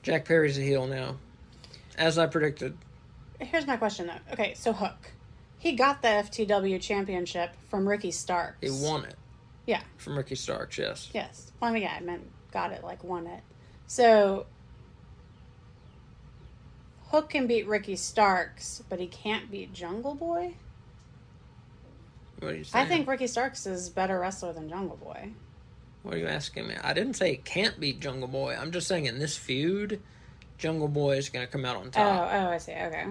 Jack Perry's a heel now. As I predicted. Here's my question, though. Okay, so Hook. He got the FTW championship from Ricky Starks. He won it. Yeah. From Ricky Starks, yes. Yes. Well, I mean, yeah, I meant got it, like won it. So, Hook can beat Ricky Starks, but he can't beat Jungle Boy? What are you saying? I think Ricky Starks is a better wrestler than Jungle Boy. What are you asking me? I didn't say he can't beat Jungle Boy. I'm just saying in this feud, Jungle Boy is going to come out on top. Oh, I see. Okay.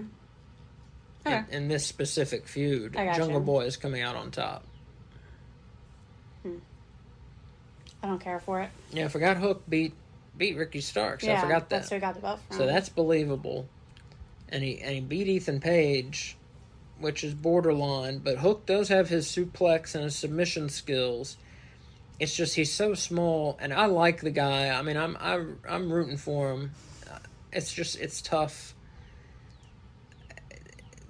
In this specific feud, Jungle Boy is coming out on top. I don't care for it. Yeah, I forgot Hook beat Ricky Starks. I forgot that. That's who he got the belt from. So that's believable. And he beat Ethan Page, which is borderline, but Hook does have his suplex and his submission skills. It's just he's so small, and I like the guy. I mean, I'm rooting for him. It's tough.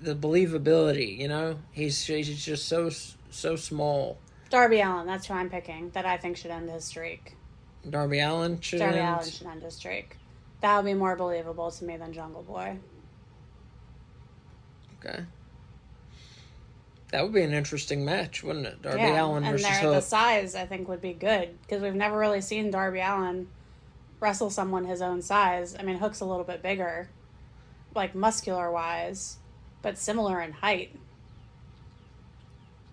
The believability, you know, he's just so small. Darby Allin, that's who I'm picking. That I think should end his streak. Darby Allin should end his streak. That would be more believable to me than Jungle Boy. Okay. That would be an interesting match, wouldn't it? Darby Allin versus Hook. The size, I think, would be good. Because we've never really seen Darby Allin wrestle someone his own size. I mean, Hook's a little bit bigger, like muscular-wise, but similar in height.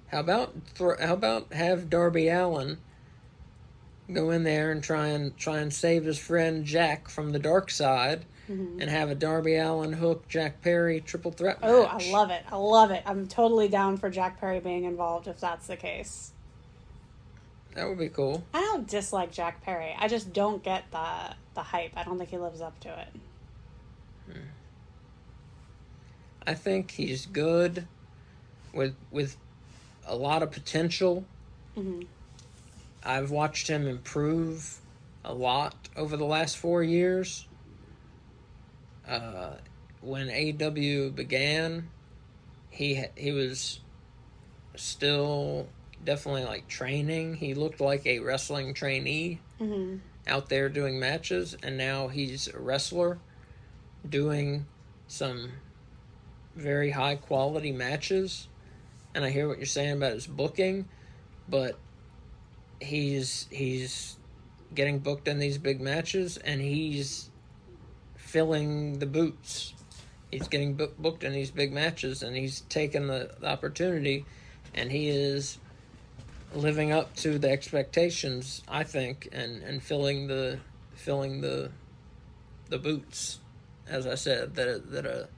How about have Darby Allin go in there and try and save his friend Jack from the dark side, and have a Darby Allin, Hook, Jack Perry triple threat match. Oh, I love it. I'm totally down for Jack Perry being involved if that's the case. That would be cool. I don't dislike Jack Perry. I just don't get the hype. I don't think he lives up to it. I think he's good with a lot of potential. I've watched him improve a lot over the last 4 years. When AEW began, he was still definitely like training. He looked like a wrestling trainee out there doing matches, and now he's a wrestler doing some very high quality matches. And I hear what you're saying about his booking, but he's getting booked in these big matches, and he's filling the boots. He's getting booked in these big matches, and he's taken the opportunity, and he is living up to the expectations, I think, and filling the boots, as I said, that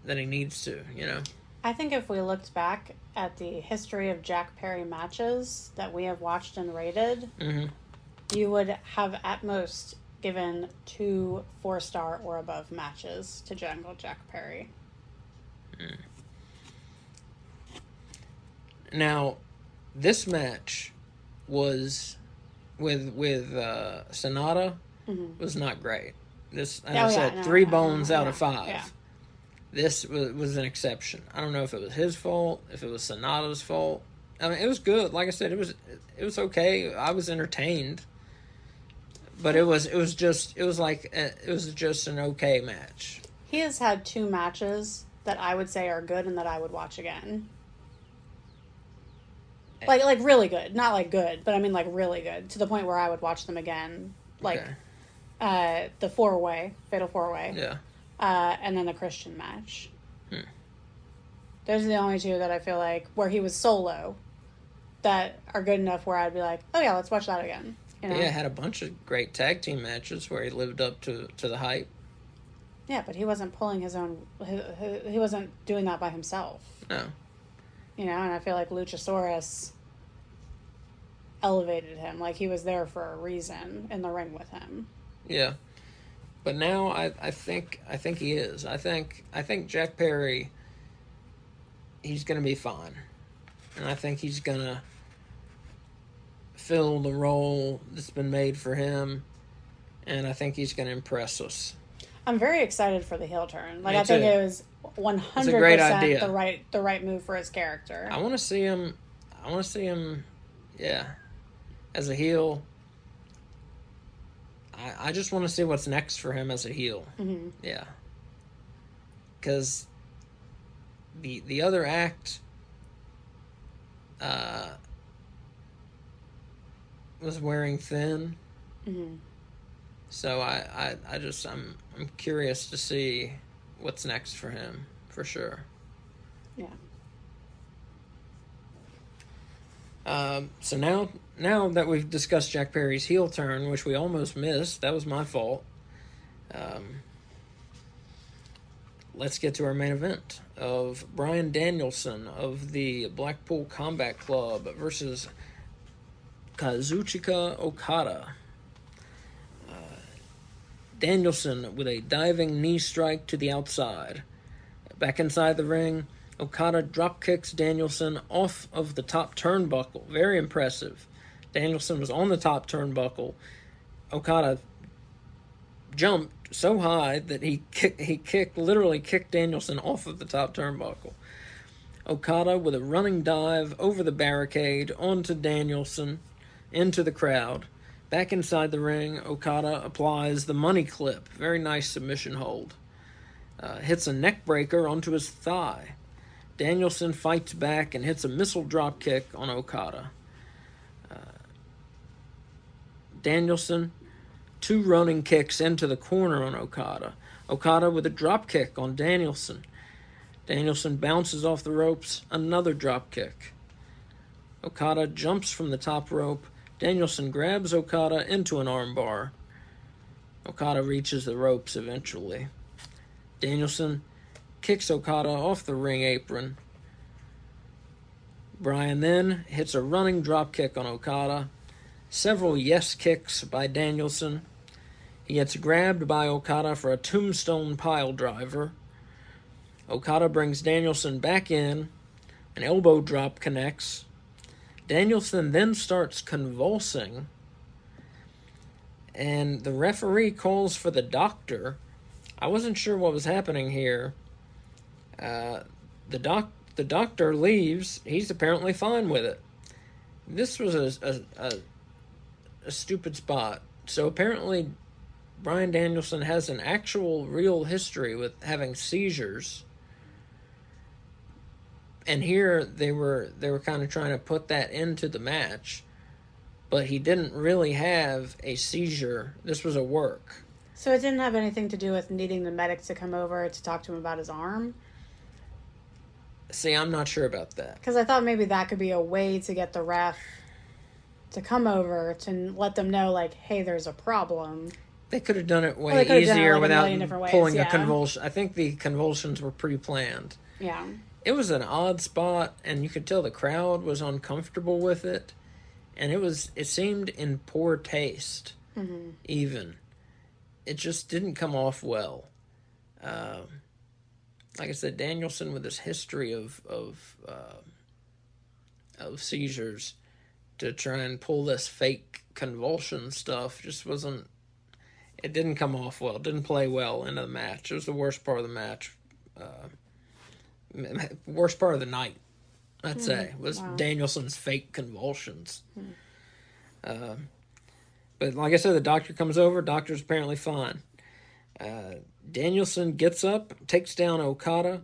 he needs to, you know. I think if we looked back at the history of Jack Perry matches that we have watched and rated, you would have at most given 2 4-star or above matches to Jungle Jack Perry. Now, this match was with Sonata was not great. This, as I said, 3 bones out of 5. Yeah. This was an exception. I don't know if it was his fault, if it was Sonata's fault. I mean, it was good. Like I said, it was okay. I was entertained, but it was just an okay match. He has had 2 matches that I would say are good and that I would watch again. Like really good, not like good, but I mean like really good, to the point where I would watch them again. Like the Fatal 4-Way. Yeah. And then the Christian match. Those are the only 2 that I feel like where he was solo that are good enough where I'd be like, oh yeah, let's watch that again. You know? Yeah, had a bunch of great tag team matches where he lived up to the hype. Yeah, but he wasn't pulling his own. He wasn't doing that by himself. No. You know, and I feel like Luchasaurus elevated him. Like he was there for a reason in the ring with him. Yeah. But now I think he is. I think Jack Perry, he's going to be fine. And I think he's going to fill the role that's been made for him. And I think he's going to impress us. I'm very excited for the heel turn. Like, Me I think too. it was 100% the right move for his character. I want to see him, yeah, as a heel. I just want to see what's next for him as a heel. Mm-hmm. Yeah. Because the other act was wearing thin. Mm-hmm. So I'm curious to see what's next for him, for sure. Yeah. So now that we've discussed Jack Perry's heel turn, which we almost missed, that was my fault. Let's get to our main event of Bryan Danielson of the Blackpool Combat Club versus Kazuchika Okada. Danielson with a diving knee strike to the outside. Back inside the ring, Okada drop kicks Danielson off of the top turnbuckle. Very impressive. Danielson was on the top turnbuckle. Okada jumped so high that he literally kicked Danielson off of the top turnbuckle. Okada with a running dive over the barricade onto Danielson, into the crowd. Back inside the ring, Okada applies the money clip. Very nice submission hold. Hits a neck breaker onto his thigh. Danielson fights back and hits a missile drop kick on Okada. Danielson, 2 running kicks into the corner on Okada. Okada with a drop kick on Danielson. Danielson bounces off the ropes, another drop kick. Okada jumps from the top rope. Danielson grabs Okada into an armbar. Okada reaches the ropes eventually. Danielson kicks Okada off the ring apron. Bryan then hits a running drop kick on Okada. Several yes kicks by Danielson. He gets grabbed by Okada for a tombstone pile driver. Okada brings Danielson back in. An elbow drop connects. Danielson then starts convulsing, and the referee calls for the doctor. I wasn't sure what was happening here. The doctor leaves. He's apparently fine with it. This was a stupid spot. So apparently Bryan Danielson has an actual real history with having seizures. And here they were kind of trying to put that into the match, but he didn't really have a seizure. This was a work. So it didn't have anything to do with needing the medic to come over to talk to him about his arm? See, I'm not sure about that. Because I thought maybe that could be a way to get the ref to come over to let them know, like, hey, there's a problem. They could have done it Well, way they could have done it easier like a without million different ways. pulling a Yeah. convulsion. I think the convulsions were pre-planned. Yeah. It was an odd spot, and you could tell the crowd was uncomfortable with it, and it seemed in poor taste. Even it just didn't come off well. Like I said, Danielson, with his history of seizures, to try and pull this fake convulsion stuff just wasn't. It didn't come off well. It didn't play well into the match. It was the worst part of the match. Worst part of the night, I'd say, was Danielson's fake convulsions. But like I said, the doctor comes over. Doctor's apparently fine. Danielson gets up, takes down Okada.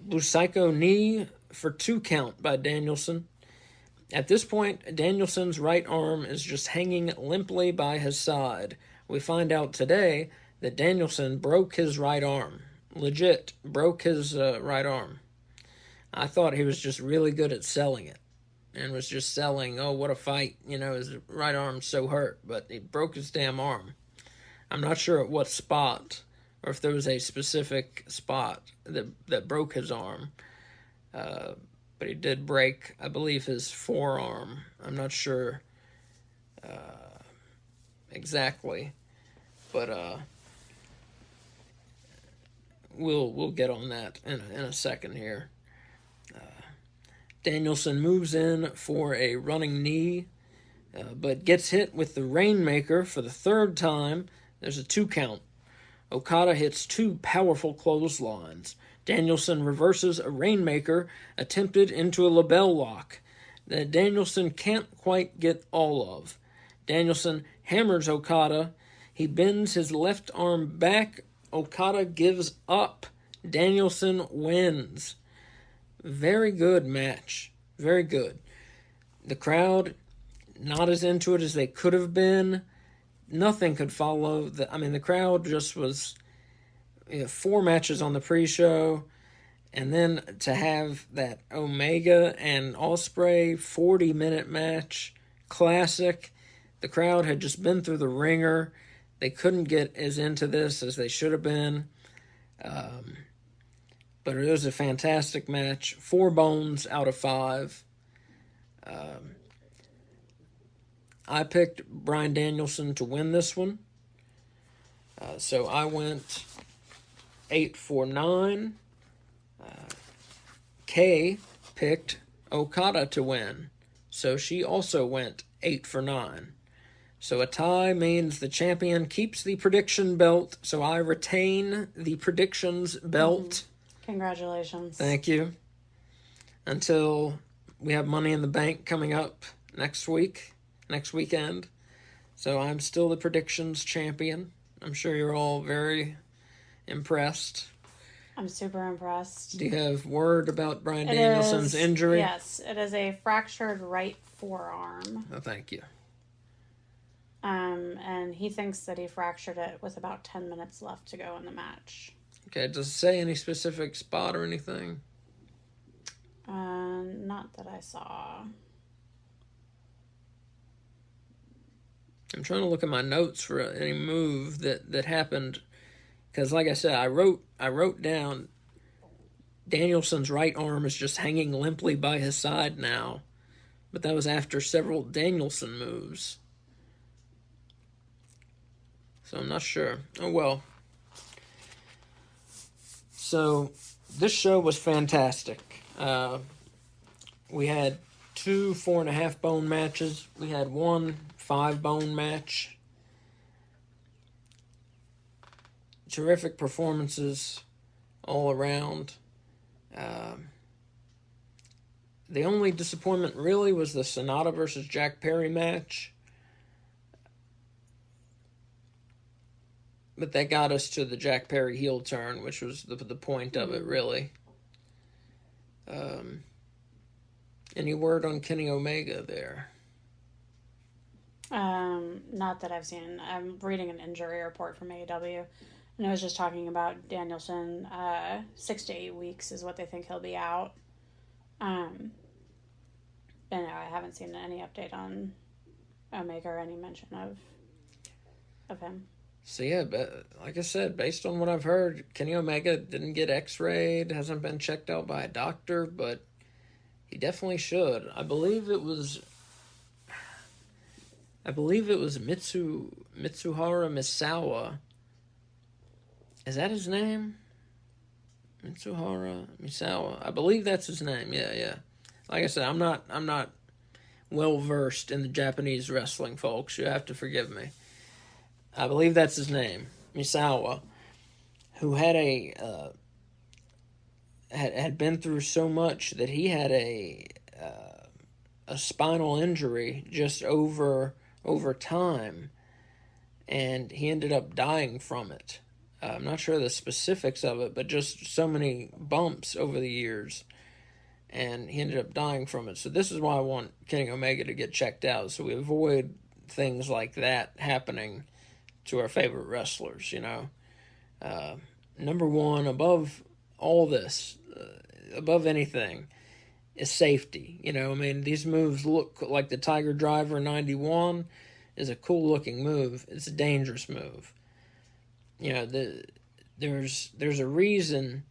Blue Psycho knee for 2 count by Danielson. At this point, Danielson's right arm is just hanging limply by his side. We find out today that Danielson broke his right arm. Legit, broke his right arm. I thought he was just really good at selling it. And was just selling, oh, what a fight, his right arm's so hurt. But he broke his damn arm. I'm not sure at what spot, or if there was a specific spot that broke his arm. But he did break, I believe, his forearm. I'm not sure exactly. But we'll get on that in a second here. Danielson moves in for a running knee, but gets hit with the Rainmaker for the 3rd time. There's a 2 count. Okada hits 2 powerful clotheslines. Danielson reverses a Rainmaker attempted into a label lock that Danielson can't quite get all of. Danielson hammers Okada. He bends his left arm back. Okada gives up. Danielson wins. Very good match. Very good. The crowd, not as into it as they could have been. Nothing could follow. The crowd just was 4 matches on the pre-show. And then to have that Omega and Ospreay 40-minute match, classic. The crowd had just been through the ringer. They couldn't get as into this as they should have been. But it was a fantastic match. 4 bones out of 5. I picked Bryan Danielson to win this one. So I went 8 for 9. Kay picked Okada to win. So she also went 8 for 9. So a tie means the champion keeps the prediction belt. So I retain the predictions belt. Congratulations. Thank you. Until we have Money in the Bank coming up next weekend. So I'm still the predictions champion. I'm sure you're all very impressed. I'm super impressed. Do you have word about Bryan Danielson's injury? Yes, it is a fractured right forearm. Oh, thank you. And he thinks that he fractured it with about 10 minutes left to go in the match. Okay, does it say any specific spot or anything? Not that I saw. I'm trying to look at my notes for any move that happened, because like I said, I wrote down Danielson's right arm is just hanging limply by his side now, but that was after several Danielson moves. So I'm not sure. Oh well. So this show was fantastic. We had 2 4.5 bone matches. We had 1 5 bone match. Terrific performances all around. The only disappointment really was the Sonata versus Jack Perry match. But that got us to the Jack Perry heel turn, which was the point of it, really. Any word on Kenny Omega there? Not that I've seen. I'm reading an injury report from AEW, and it was just talking about Danielson. 6 to 8 weeks is what they think he'll be out. Um, but no, I haven't seen any update on Omega or any mention of him. So yeah, but like I said, based on what I've heard, Kenny Omega didn't get X-rayed, hasn't been checked out by a doctor, but he definitely should. I believe it was Mitsuhara Misawa. Is that his name? Mitsuhara Misawa. I believe that's his name. Yeah, yeah. Like I said, I'm not well versed in the Japanese wrestling, folks. You have to forgive me. I believe that's his name, Misawa, who had had been through so much that he had a spinal injury just over time, and he ended up dying from it. I'm not sure the specifics of it, but just so many bumps over the years, and he ended up dying from it. So this is why I want Kenny Omega to get checked out, so we avoid things like that happening to our favorite wrestlers, you know. Number one, above all this, above anything, is safety. You know, I mean, these moves look like the Tiger Driver 91 is a cool looking move. It's a dangerous move. You know, there's a reason,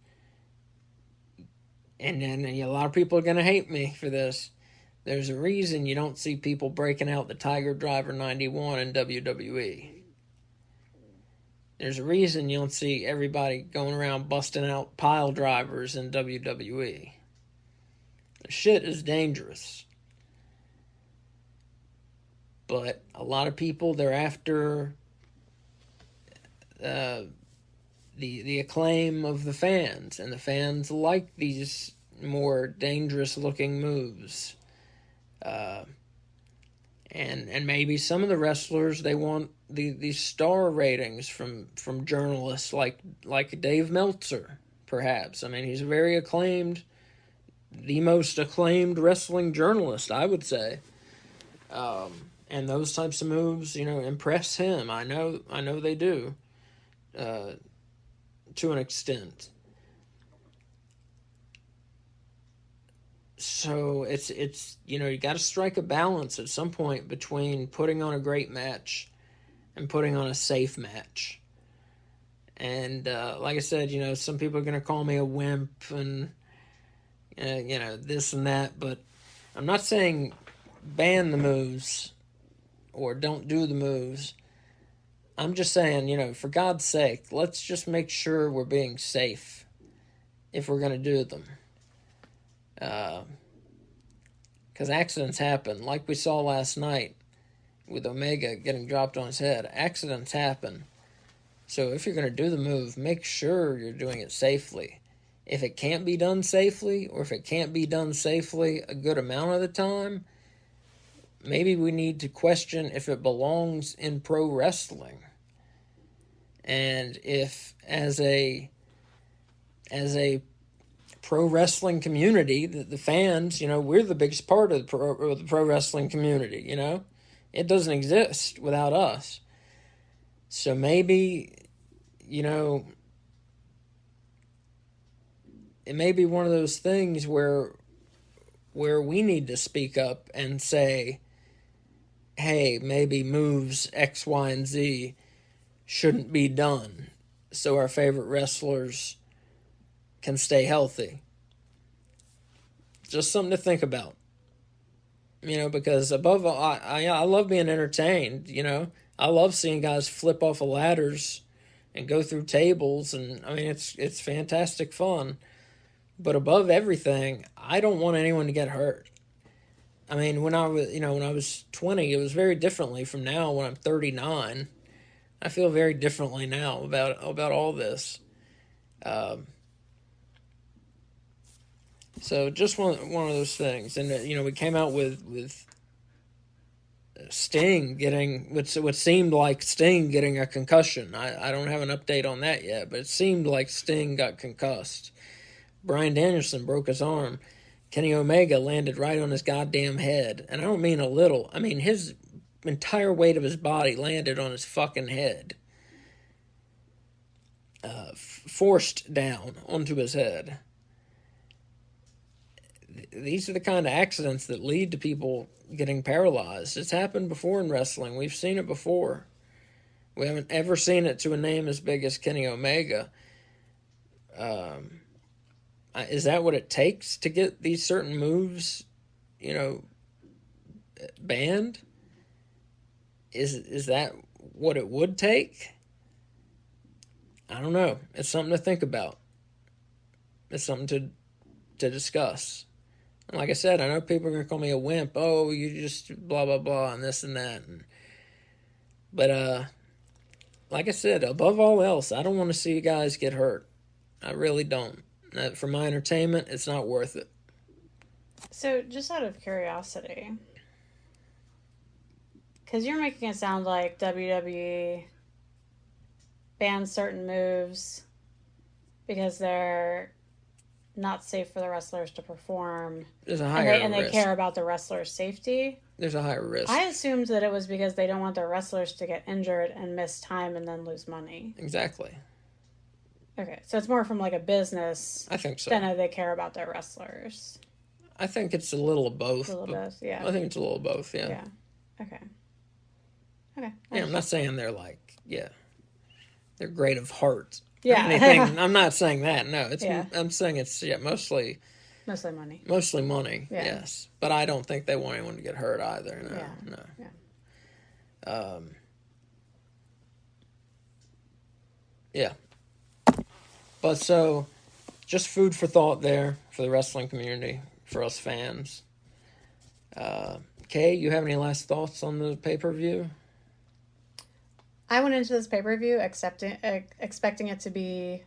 and a lot of people are going to hate me for this. There's a reason you don't see people breaking out the Tiger Driver 91 in WWE. There's a reason you don't see everybody going around busting out pile drivers in WWE. The shit is dangerous. But a lot of people, they're after the acclaim of the fans, and the fans like these more dangerous looking moves. And maybe some of the wrestlers, they want these star ratings from journalists like Dave Meltzer, perhaps. I mean, he's a very acclaimed, the most acclaimed wrestling journalist, I would say. And those types of moves, you know, impress him. I know they do, to an extent. So it's you know, you got to strike a balance at some point between putting on a great match and putting on a safe match. And like I said, you know, some people are going to call me a wimp and you know, this and that, but I'm not saying ban the moves or don't do the moves. I'm just saying, you know, for God's sake, let's just make sure we're being safe if we're going to do them. Because accidents happen, like we saw last night with Omega getting dropped on his head. Accidents happen. So if you're going to do the move, make sure you're doing it safely. If it can't be done safely, or if it can't be done safely a good amount of the time, maybe we need to question if it belongs in pro wrestling. And if, as a pro wrestling community, the fans, you know, we're the biggest part of the pro wrestling community, you know. It doesn't exist without us. So maybe, you know, it may be one of those things where we need to speak up and say, hey, maybe moves X, Y, and Z shouldn't be done so our favorite wrestlers can stay healthy. Just something to think about. You know, because above all, I love being entertained, you know. I love seeing guys flip off of ladders and go through tables, and I mean, it's fantastic fun. But above everything, I don't want anyone to get hurt. I mean, when I was 20, it was very differently from now when I'm 39. I feel very differently now about all this. So just one of those things, and you know, we came out with Sting getting what seemed like Sting getting a concussion. I don't have an update on that yet, but it seemed like Sting got concussed. Bryan Danielson broke his arm. Kenny Omega landed right on his goddamn head, and I don't mean a little. I mean his entire weight of his body landed on his fucking head. Forced down onto his head. These are the kind of accidents that lead to people getting paralyzed. It's happened before in wrestling. We've seen it before. We haven't ever seen it to a name as big as Kenny Omega. Is that what it takes to get these certain moves, banned? Is that what it would take? I don't know. It's something to think about. It's something to discuss. And like I said, I know people are going to call me a wimp. Oh, you just blah, blah, blah, and this and that. But like I said, above all else, I don't want to see you guys get hurt. I really don't. For my entertainment, it's not worth it. So, just out of curiosity, because you're making it sound like WWE bans certain moves because they're not safe for the wrestlers to perform. There's a higher risk. And they care about the wrestlers' safety. There's a higher risk. I assumed that it was because they don't want their wrestlers to get injured and miss time and then lose money. Exactly. Okay, so it's more from like a business. I think so. Than they care about their wrestlers. I think it's a little of both. A little bit, yeah. I think it's a little of both, yeah. Yeah. Okay. Yeah, I'm not saying they're they're great of heart. Yeah. Anything. I'm not saying that. No, it's. Yeah. I'm saying it's mostly. Mostly money. Mostly money. Yeah. Yes, but I don't think they want anyone to get hurt either. No. Yeah. No. Yeah. Yeah. But so, just food for thought there for the wrestling community, for us fans. Kay, you have any last thoughts on the pay-per-view? I went into this pay-per-view expecting it to be,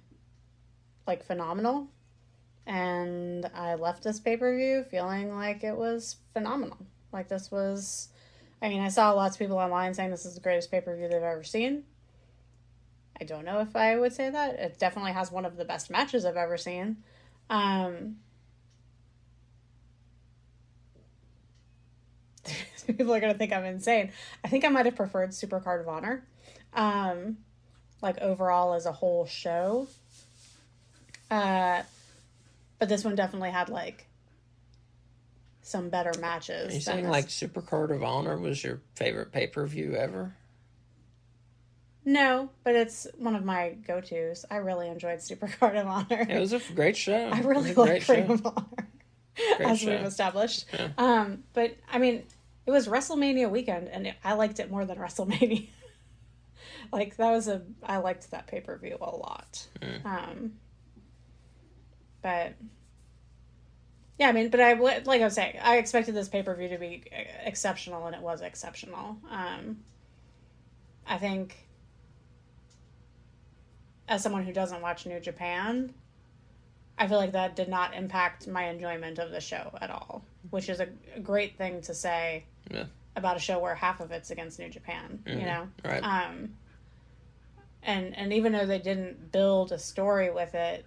like, phenomenal. And I left this pay-per-view feeling like it was phenomenal. Like, this was... I mean, I saw lots of people online saying this is the greatest pay-per-view they've ever seen. I don't know if I would say that. It definitely has one of the best matches I've ever seen. People are going to think I'm insane. I think I might have preferred Supercard of Honor. Like, overall as a whole show. But this one definitely had, like, some better matches. Are you saying, like, Supercard of Honor was your favorite pay-per-view ever? No, but it's one of my go-tos. I really enjoyed Supercard of Honor. It was a great show. I really like Ring of Honor, as we've established. Yeah. But, I mean, it was WrestleMania weekend, and I liked it more than WrestleMania. Like, I liked that pay-per-view a lot. But, yeah, I mean, but like I was saying, I expected this pay-per-view to be exceptional, and it was exceptional. I think, as someone who doesn't watch New Japan, I feel like that did not impact my enjoyment of the show at all, which is a great thing to say about a show where half of it's against New Japan, you know? Right. And even though they didn't build a story with it,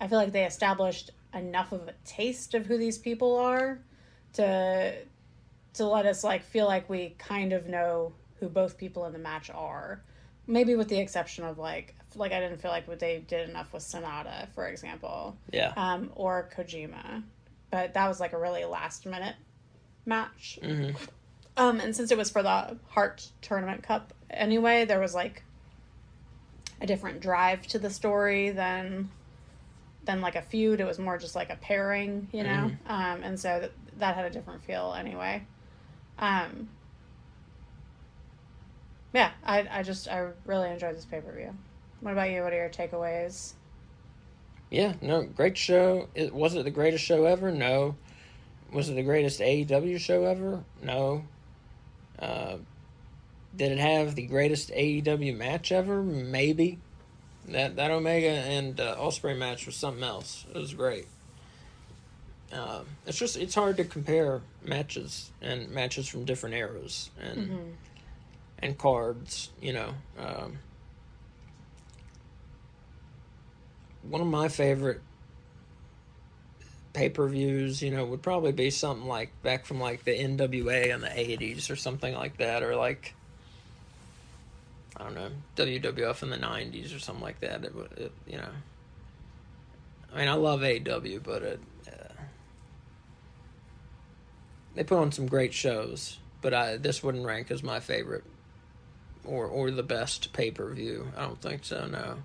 I feel like they established enough of a taste of who these people are to let us, like, feel like we kind of know who both people in the match are. Maybe with the exception of, like I didn't feel like they did enough with Sonata, for example. Yeah. Or Kojima. But that was, like, a really last-minute match. Mm-hmm. And since it was for the Heart Tournament Cup anyway, there was, like, a different drive to the story than like, a feud. It was more just, like, a pairing, you know? Mm-hmm. And so that had a different feel anyway. Yeah, I really enjoyed this pay-per-view. What about you? What are your takeaways? Yeah, no, great show. Was it the greatest show ever? No. Was it the greatest AEW show ever? No. Did it have the greatest AEW match ever? Maybe. That Omega and Ospreay match was something else. It was great. It's hard to compare matches and matches from different eras and cards, you know. One of my favorite pay-per-views, would probably be something like back from like the NWA in the 80s or something like that, or like, I don't know, WWF in the 90s or something like that. I mean, I love AEW, but they put on some great shows, but this wouldn't rank as my favorite or the best pay-per-view. I don't think so, no.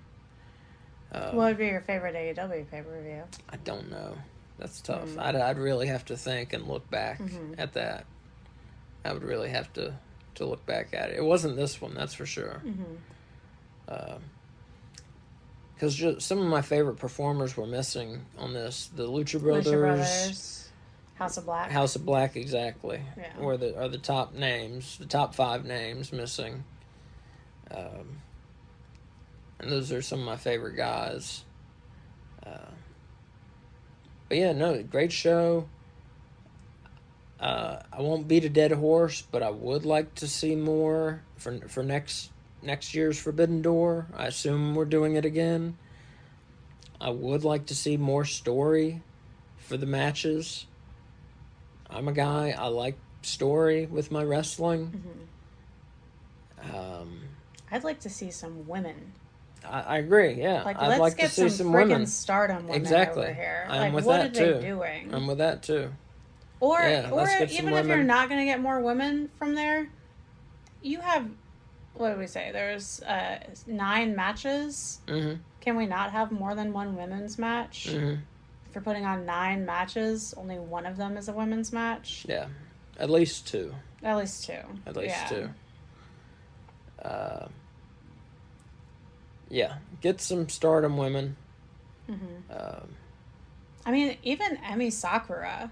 What would be your favorite AEW pay-per-view? I don't know. That's tough. I'd really have to think and look back at that. I would really have to look back at it. It wasn't this one, that's for sure. Because some of my favorite performers were missing on this. The Lucha Brothers. House of Black. House of Black, exactly. Yeah. Are the top names, the top 5 names missing. And those are some of my favorite guys. But yeah, no, great show. I won't beat a dead horse, but I would like to see more for next year's Forbidden Door. I assume we're doing it again. I would like to see more story for the matches. I'm a guy, I like story with my wrestling. I'd like to see some women. I agree, yeah. I'd like to see some women. Stardom women exactly. over here. I'm with what that are too. they doing? I'm with that too. Or let's get even if you're not going to get more women from there, you have, what did we say? There's 9 matches. Can we not have more than one women's match? If you're putting on 9 matches, only one of them is a women's match. Yeah, at least 2. At least 2. At least 2. Yeah, get some Stardom women. I mean, even Emi Sakura,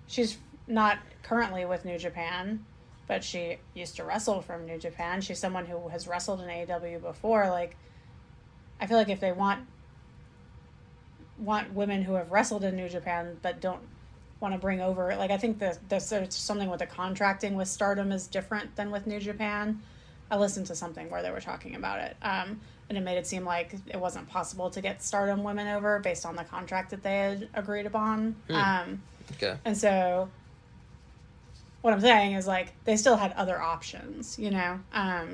she's not currently with New Japan, but she used to wrestle from New Japan. She's someone who has wrestled in AEW before. I feel like if they want women who have wrestled in New Japan but don't want to bring over, I think there's something with the contracting with Stardom is different than with New Japan. I listened to something where they were talking about it, and it made it seem like it wasn't possible to get Stardom women over based on the contract that they had agreed upon. Okay. And so what I'm saying is, they still had other options, and I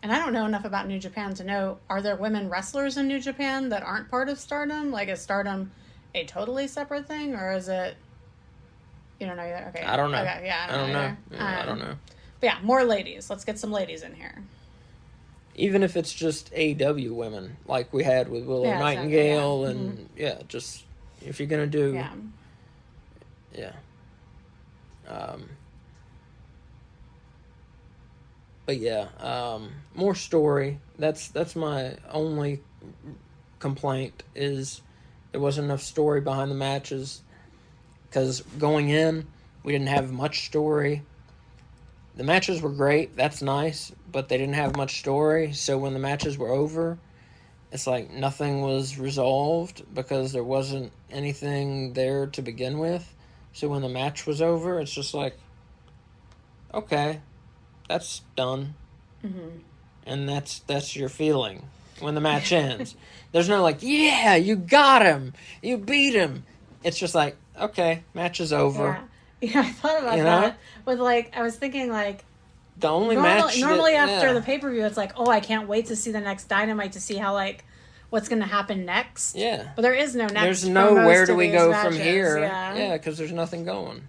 don't know enough about New Japan to know, are there women wrestlers in New Japan that aren't part of Stardom? Is Stardom a totally separate thing, or is it, you don't know either? Okay. I don't know. Okay, yeah, I don't know. Yeah, I don't know. But yeah, more ladies. Let's get some ladies in here. Even if it's just AEW women, like we had with Willow Nightingale, and just if you're gonna do, but more story. That's my only complaint, is there wasn't enough story behind the matches. Because going in, we didn't have much story. The matches were great, that's nice, but they didn't have much story, so when the matches were over, it's like nothing was resolved because there wasn't anything there to begin with. So when the match was over, it's just like, okay, that's done. And that's your feeling when the match ends. There's no yeah, you got him, you beat him. It's just like, okay, match is over. Yeah, I thought about that. With I was thinking the only match normally after the pay-per-view, it's I can't wait to see the next Dynamite to see how what's going to happen next. Yeah, but there is no next. There's no where do we go matches. from here? Yeah, because there's nothing going.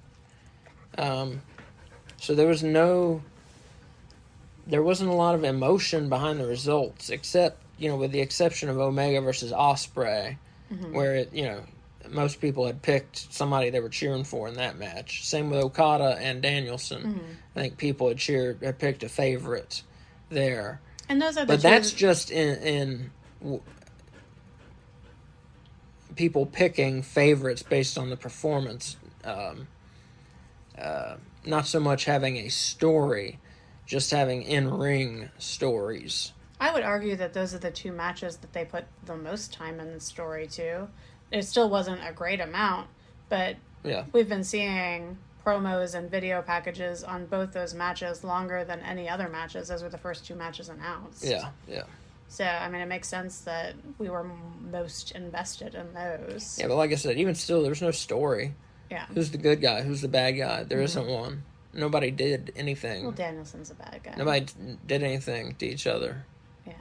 So there wasn't a lot of emotion behind the results, except with the exception of Omega versus Ospreay, where most people had picked somebody they were cheering for in that match. Same with Okada and Danielson. I think people had picked a favorite there. And those are but that's just in people picking favorites based on the performance. Not so much having a story, just having in-ring stories. I would argue that those are the 2 matches that they put the most time in the story to. It still wasn't a great amount, but we've been seeing promos and video packages on both those matches longer than any other matches. Those were the first 2 matches announced. Yeah. So, I mean, it makes sense that we were most invested in those. Yeah, but like I said, even still, there's no story. Yeah. Who's the good guy? Who's the bad guy? There isn't one. Nobody did anything. Well, Danielson's a bad guy. Nobody did anything to each other. Yeah.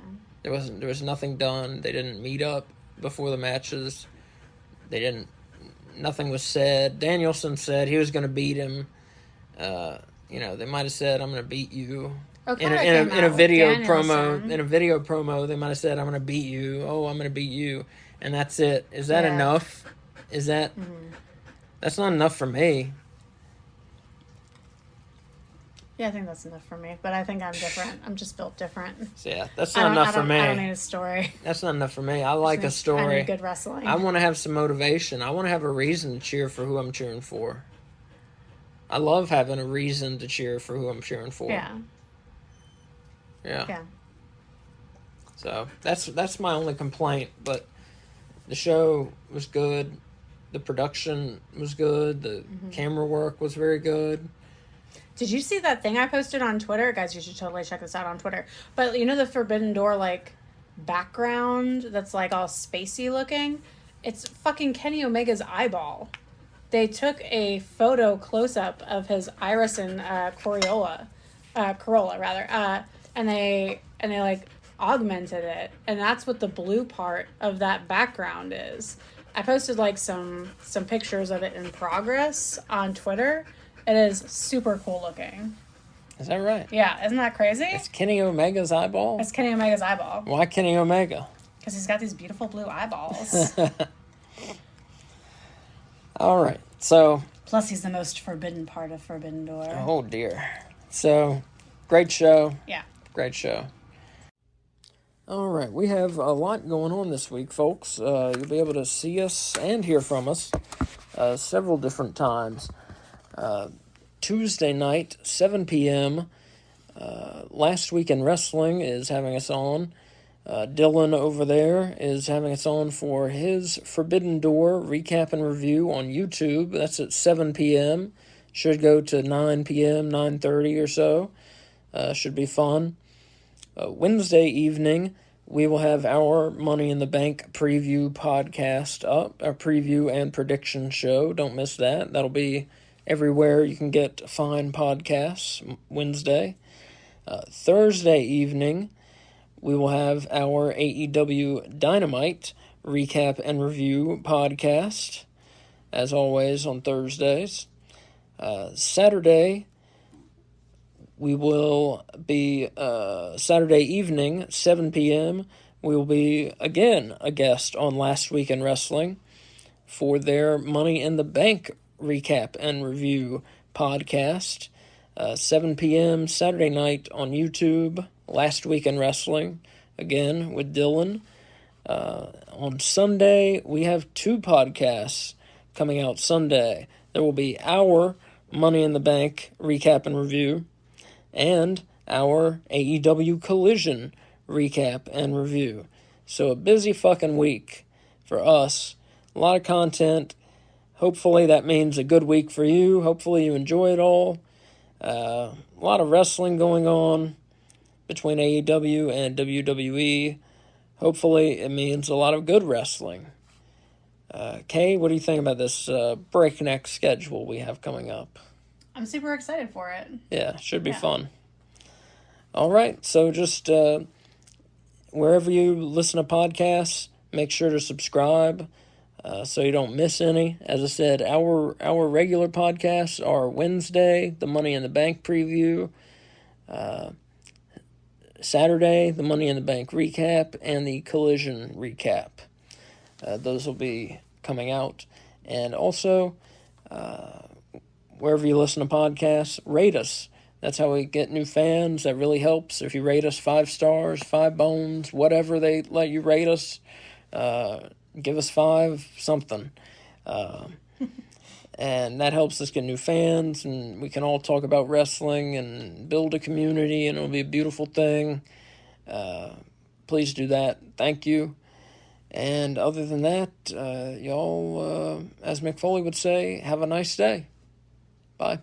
There was nothing done. They didn't meet up before the matches. Nothing was said. Danielson said he was going to beat him. They might have said, "I'm going to beat you." In a video promo, they might have said, "I'm going to beat you." Oh, I'm going to beat you, and that's it. Is that enough? Is that? That's not enough for me. Yeah, I think that's enough for me. But I think I'm different. I'm just built different. So yeah, that's not enough for me. I don't need a story. That's not enough for me. I like a story. I need good wrestling. I want to have some motivation. I want to have a reason to cheer for who I'm cheering for. I love having a reason to cheer for who I'm cheering for. Yeah. Yeah. So that's my only complaint. But the show was good. The production was good. The camera work was very good. Did you see that thing I posted on Twitter? Guys, you should totally check this out on Twitter. But you know the Forbidden Door, like, background that's, like, all spacey looking? It's fucking Kenny Omega's eyeball. They took a photo close-up of his iris and Corolla, and they like, augmented it. And that's what the blue part of that background is. I posted, like, some pictures of it in progress on Twitter. It is super cool looking. Is that right? Yeah, isn't that crazy? It's Kenny Omega's eyeball? It's Kenny Omega's eyeball. Why Kenny Omega? Because he's got these beautiful blue eyeballs. All right, so... Plus, he's the most forbidden part of Forbidden Door. Oh, dear. So, great show. Yeah. Great show. All right, we have a lot going on this week, folks. You'll be able to see us and hear from us several different times. Tuesday night, 7 p.m., Last Week in Wrestling is having us on. Dylan over there is having us on for his Forbidden Door recap and review on YouTube. That's at 7 p.m. Should go to 9 p.m., 9:30 or so. Should be fun. Wednesday evening, we will have our Money in the Bank preview podcast up, our preview and prediction show. Don't miss that. That'll be everywhere you can get fine podcasts Wednesday. Thursday evening, we will have our AEW Dynamite recap and review podcast, as always on Thursdays. Saturday, we will be, Saturday evening, 7 p.m., we will be, again, a guest on Last Week in Wrestling for their Money in the Bank recap and review podcast. 7 p.m. Saturday night on YouTube, Last Week in Wrestling, again with Dylan. On Sunday, we have 2 podcasts coming out Sunday. There will be our Money in the Bank recap and review and our AEW Collision recap and review. So a busy fucking week for us. A lot of content. Hopefully that means a good week for you. Hopefully you enjoy it all. A lot of wrestling going on between AEW and WWE. Hopefully it means a lot of good wrestling. Kay, what do you think about this breakneck schedule we have coming up? I'm super excited for it. Yeah, should be fun. All right, so just wherever you listen to podcasts, make sure to subscribe so you don't miss any. As I said, our regular podcasts are Wednesday, the Money in the Bank preview, Saturday, the Money in the Bank recap, and the Collision recap. Those will be coming out. And also, wherever you listen to podcasts, rate us. That's how we get new fans. That really helps. If you rate us 5 stars, 5 bones, whatever they let you rate us, give us 5 something. And that helps us get new fans, and we can all talk about wrestling and build a community, and it'll be a beautiful thing. Please do that. Thank you. And other than that, y'all, as Mick Foley would say, have a nice day. Bye.